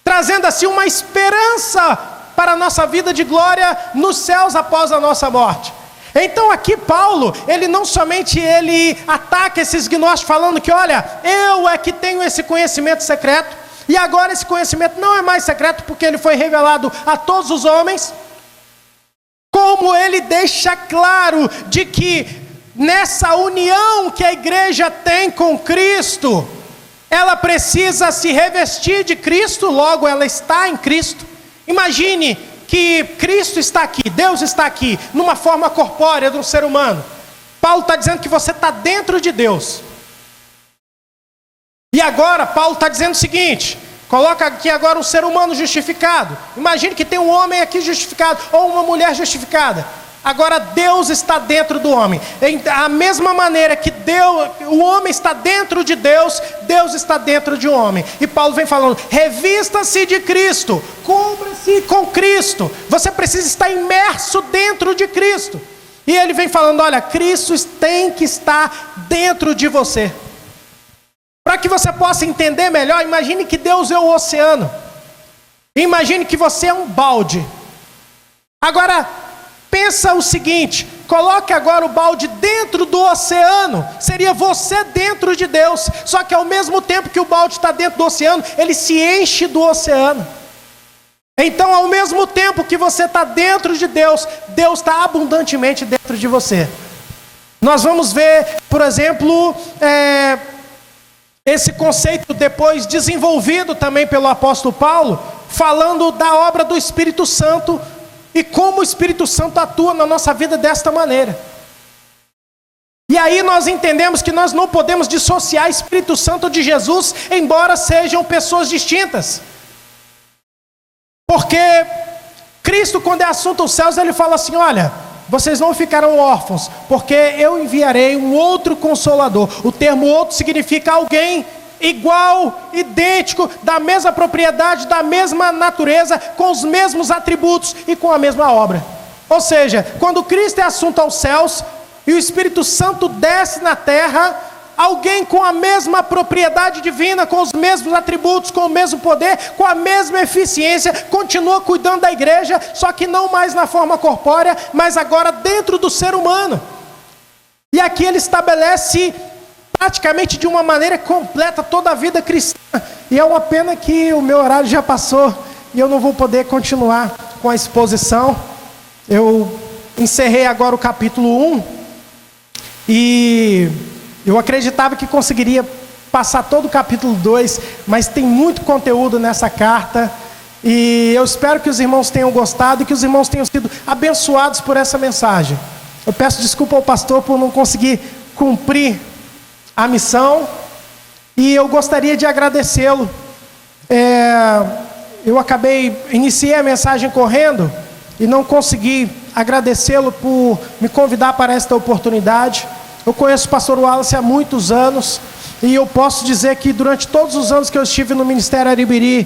trazendo assim uma esperança para a nossa vida de glória nos céus após a nossa morte. Então aqui Paulo, ele não somente ele ataca esses gnósticos falando que olha, eu é que tenho esse conhecimento secreto, e agora esse conhecimento não é mais secreto porque ele foi revelado a todos os homens, como ele deixa claro de que nessa união que a igreja tem com Cristo, ela precisa se revestir de Cristo, logo ela está em Cristo. Imagine que Cristo está aqui, Deus está aqui, numa forma corpórea de um ser humano. Paulo está dizendo que você está dentro de Deus. E agora Paulo está dizendo o seguinte, coloca aqui agora um ser humano justificado. Imagine que tem um homem aqui justificado, ou uma mulher justificada. Agora Deus está dentro do homem. A mesma maneira que o homem está dentro de Deus, Deus está dentro de um homem. E Paulo vem falando, revista-se de Cristo, cubra-se com Cristo. Você precisa estar imerso dentro de Cristo. E ele vem falando, olha, Cristo tem que estar dentro de você. Para que você possa entender melhor, imagine que Deus é o oceano. Imagine que você é um balde. Agora, pensa o seguinte, coloque agora o balde dentro do oceano, seria você dentro de Deus, só que ao mesmo tempo que o balde está dentro do oceano, ele se enche do oceano. Então ao mesmo tempo que você está dentro de Deus, Deus está abundantemente dentro de você. Nós vamos ver, por exemplo, esse conceito depois desenvolvido também pelo apóstolo Paulo, falando da obra do Espírito Santo, e como o Espírito Santo atua na nossa vida desta maneira. E aí nós entendemos que nós não podemos dissociar Espírito Santo de Jesus, embora sejam pessoas distintas. Porque Cristo, quando é assunto aos céus, ele fala assim, olha, vocês não ficarão órfãos, porque eu enviarei um outro Consolador. O termo outro significa alguém igual, idêntico, da mesma propriedade, da mesma natureza, com os mesmos atributos e com a mesma obra. Ou seja, quando Cristo é assunto aos céus e o Espírito Santo desce na terra, alguém com a mesma propriedade divina, com os mesmos atributos, com o mesmo poder, com a mesma eficiência, continua cuidando da igreja, só que não mais na forma corpórea, mas agora dentro do ser humano. E aqui ele estabelece praticamente de uma maneira completa toda a vida cristã. E é uma pena que o meu horário já passou e eu não vou poder continuar com a exposição. Eu encerrei agora o capítulo 1 e eu acreditava que conseguiria passar todo o capítulo 2, mas tem muito conteúdo nessa carta e eu espero que os irmãos tenham gostado e que os irmãos tenham sido abençoados por essa mensagem. Eu peço desculpa ao pastor por não conseguir cumprir a missão, e eu gostaria de agradecê-lo. Eu iniciei a mensagem correndo e não consegui agradecê-lo por me convidar para esta oportunidade. Eu conheço o pastor Wallace há muitos anos e eu posso dizer que durante todos os anos que eu estive no Ministério Aribiri,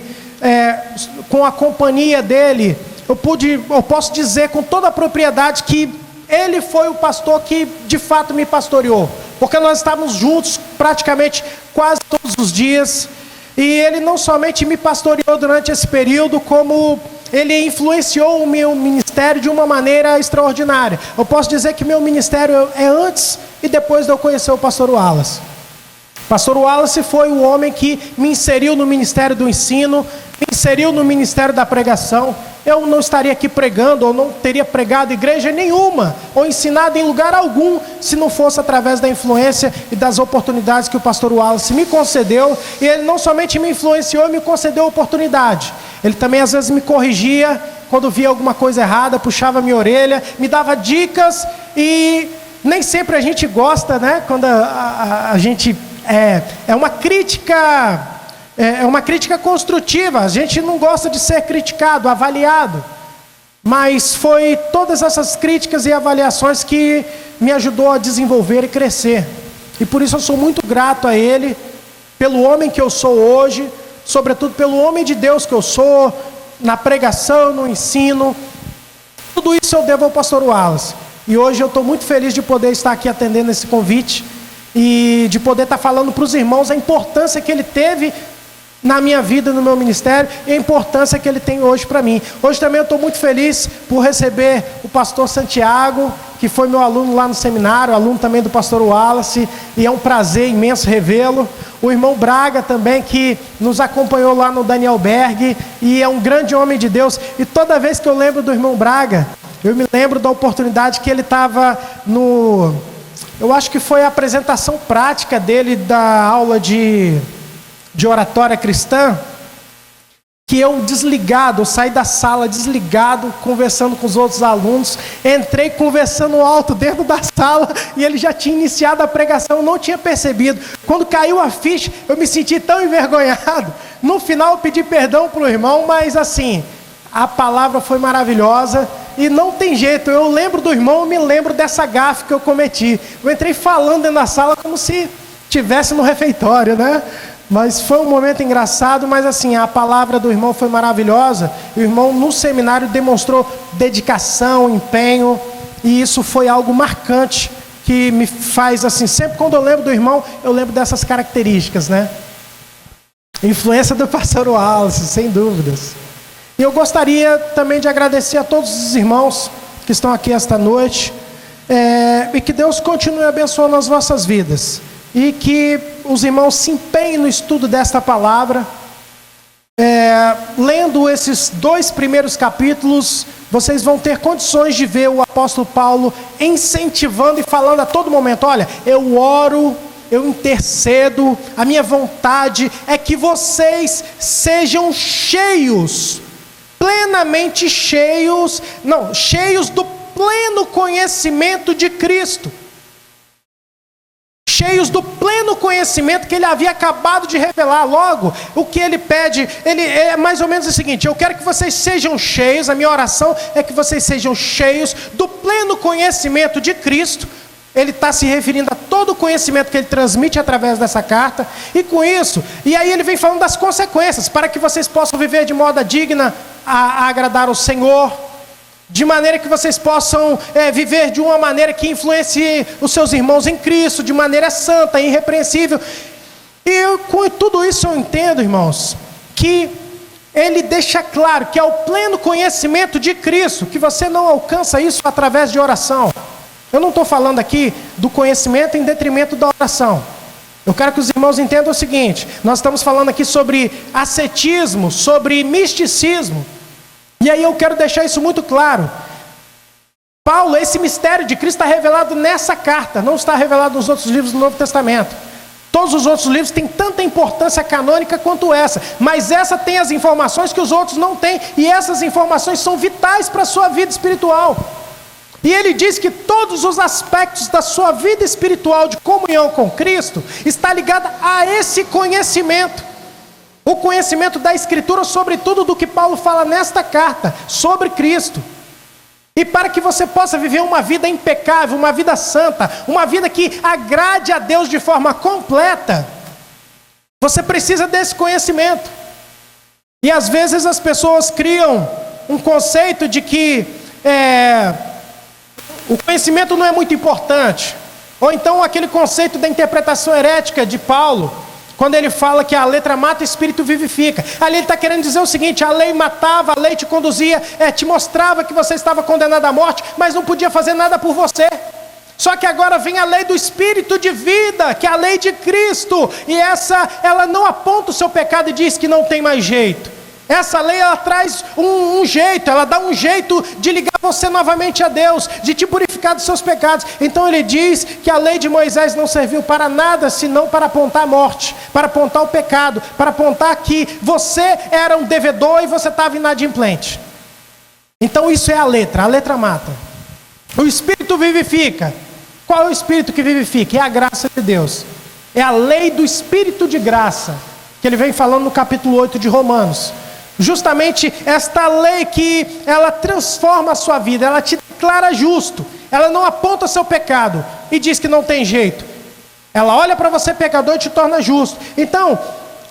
com a companhia dele, eu posso dizer com toda a propriedade que ele foi o pastor que de fato me pastoreou, porque nós estávamos juntos praticamente quase todos os dias, e ele não somente me pastoreou durante esse período, como ele influenciou o meu ministério de uma maneira extraordinária. Eu posso dizer que meu ministério é antes e depois de eu conhecer o pastor Wallace. O pastor Wallace foi o homem que me inseriu no ministério do ensino, me inseriu no ministério da pregação. Eu não estaria aqui pregando, ou não teria pregado igreja nenhuma, ou ensinado em lugar algum, se não fosse através da influência e das oportunidades que o pastor Wallace me concedeu. E ele não somente me influenciou, me concedeu oportunidade. Ele também às vezes me corrigia, quando via alguma coisa errada, puxava minha orelha, me dava dicas, e nem sempre a gente gosta, né? Quando a gente... É uma crítica construtiva. A gente não gosta de ser criticado, avaliado, mas foi todas essas críticas e avaliações que me ajudou a desenvolver e crescer. E por isso eu sou muito grato a ele, pelo homem que eu sou hoje, sobretudo pelo homem de Deus que eu sou, na pregação, no ensino. Tudo isso eu devo ao pastor Wallace. E hoje eu estou muito feliz de poder estar aqui atendendo esse convite e de poder estar falando para os irmãos a importância que ele teve na minha vida, no meu ministério, e a importância que ele tem hoje para mim. Hoje também eu estou muito feliz por receber o pastor Santiago, que foi meu aluno lá no seminário, aluno também do pastor Wallace, e é um prazer imenso revê-lo. O irmão Braga também, que nos acompanhou lá no Daniel Berg, e é um grande homem de Deus. E toda vez que eu lembro do irmão Braga, eu me lembro da oportunidade que ele estava eu acho que foi a apresentação prática dele da aula de oratória cristã, que eu saí da sala desligado, conversando com os outros alunos, entrei conversando alto dentro da sala, e ele já tinha iniciado a pregação, eu não tinha percebido. Quando caiu a ficha, eu me senti tão envergonhado. No final eu pedi perdão para o irmão, mas assim, a palavra foi maravilhosa, e não tem jeito, eu lembro do irmão, eu me lembro dessa gafe que eu cometi. Eu entrei falando dentro da sala como se estivesse no refeitório, né? Mas foi um momento engraçado, mas assim, a palavra do irmão foi maravilhosa. O irmão no seminário demonstrou dedicação, empenho, e isso foi algo marcante, que me faz assim, sempre quando eu lembro do irmão, eu lembro dessas características, né? Influência do pastor Wallace, sem dúvidas. E eu gostaria também de agradecer a todos os irmãos que estão aqui esta noite, e que Deus continue abençoando as vossas vidas, e que os irmãos se empenhem no estudo desta palavra. Lendo esses 2 primeiros capítulos, vocês vão ter condições de ver o apóstolo Paulo incentivando e falando a todo momento: olha, eu oro, eu intercedo, a minha vontade é que vocês sejam cheios, plenamente cheios, cheios do pleno conhecimento de Cristo. Cheios do pleno conhecimento que ele havia acabado de revelar. Logo, o que ele pede, ele é mais ou menos o seguinte: eu quero que vocês sejam cheios, a minha oração é que vocês sejam cheios do pleno conhecimento de Cristo. Ele está se referindo a todo o conhecimento que ele transmite através dessa carta, e com isso, e aí ele vem falando das consequências, para que vocês possam viver de modo digna a agradar ao Senhor, de maneira que vocês possam viver de uma maneira que influencie os seus irmãos em Cristo, de maneira santa, irrepreensível. E com tudo isso eu entendo, irmãos, que ele deixa claro que é o pleno conhecimento de Cristo, que você não alcança isso através de oração. Eu não estou falando aqui do conhecimento em detrimento da oração. Eu quero que os irmãos entendam o seguinte: nós estamos falando aqui sobre ascetismo, sobre misticismo. E aí eu quero deixar isso muito claro. Paulo, esse mistério de Cristo está revelado nessa carta, não está revelado nos outros livros do Novo Testamento. Todos os outros livros têm tanta importância canônica quanto essa, mas essa tem as informações que os outros não têm, e essas informações são vitais para a sua vida espiritual. E ele diz que todos os aspectos da sua vida espiritual de comunhão com Cristo está ligado a esse conhecimento. O conhecimento da Escritura, sobretudo do que Paulo fala nesta carta, sobre Cristo. E para que você possa viver uma vida impecável, uma vida santa, uma vida que agrade a Deus de forma completa, você precisa desse conhecimento. E às vezes as pessoas criam um conceito de que o conhecimento não é muito importante. Ou então aquele conceito da interpretação herética de Paulo, quando ele fala que a letra mata, o espírito vivifica. Ali ele está querendo dizer o seguinte: a lei matava, a lei te conduzia, te mostrava que você estava condenado à morte, mas não podia fazer nada por você. Só que agora vem a lei do espírito de vida, que é a lei de Cristo, e ela não aponta o seu pecado e diz que não tem mais jeito. Essa lei, ela traz um jeito, ela dá um jeito de ligar você novamente a Deus, de te purificar dos seus pecados. Então ele diz que a lei de Moisés não serviu para nada, senão para apontar a morte, para apontar o pecado, para apontar que você era um devedor e você estava inadimplente. Então isso é a letra mata. O Espírito vivifica. Qual é o Espírito que vivifica? É a graça de Deus. É a lei do Espírito de graça, que ele vem falando no capítulo 8 de Romanos. Justamente esta lei que ela transforma a sua vida, ela te declara justo, ela não aponta seu pecado e diz que não tem jeito, ela olha para você pecador e te torna justo. Então,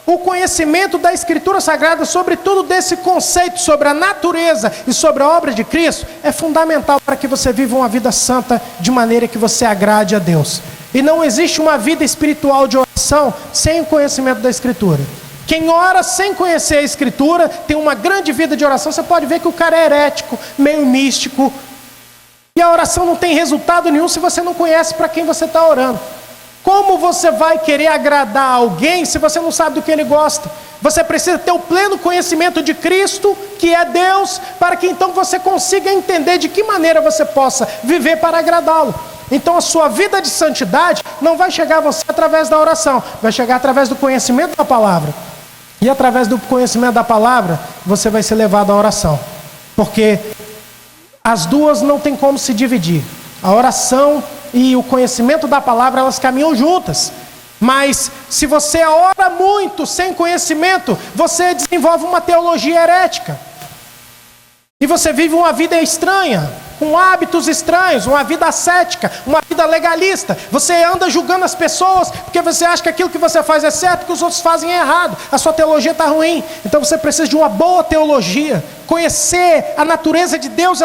o conhecimento da Escritura Sagrada, sobretudo desse conceito sobre a natureza e sobre a obra de Cristo, é fundamental para que você viva uma vida santa de maneira que você agrade a Deus. E não existe uma vida espiritual de oração sem o conhecimento da Escritura. Quem ora sem conhecer a Escritura tem uma grande vida de oração. Você pode ver que o cara é herético, meio místico. E a oração não tem resultado nenhum se você não conhece para quem você está orando. Como você vai querer agradar alguém se você não sabe do que ele gosta? Você precisa ter o pleno conhecimento de Cristo, que é Deus, para que então você consiga entender de que maneira você possa viver para agradá-lo. Então a sua vida de santidade não vai chegar a você através da oração, vai chegar através do conhecimento da palavra. E através do conhecimento da palavra, você vai ser levado à oração. Porque as duas não tem como se dividir. A oração e o conhecimento da palavra, elas caminham juntas. Mas se você ora muito sem conhecimento, você desenvolve uma teologia herética. E você vive uma vida estranha, com hábitos estranhos, uma vida ascética, uma vida legalista. Você anda julgando as pessoas porque você acha que aquilo que você faz é certo, que os outros fazem é errado. A sua teologia está ruim. Então você precisa de uma boa teologia, conhecer a natureza de Deus,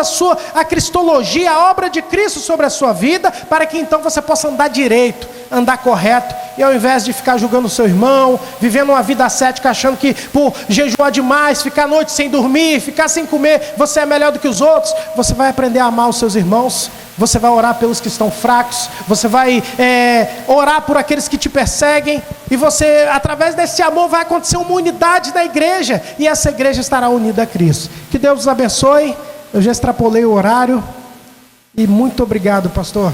a cristologia, a obra de Cristo sobre a sua vida, para que então você possa andar direito, andar correto, e ao invés de ficar julgando o seu irmão, vivendo uma vida ascética, achando que por jejuar demais, ficar a noite sem dormir, ficar sem comer, você é melhor do que os outros, você vai aprender a amar os seus irmãos, você vai orar pelos que estão fracos, você vai orar por aqueles que te perseguem, e você, através desse amor, vai acontecer uma unidade da igreja, e essa igreja estará unida a Cristo. Que Deus os abençoe. Eu já extrapolei o horário, e muito obrigado, pastor.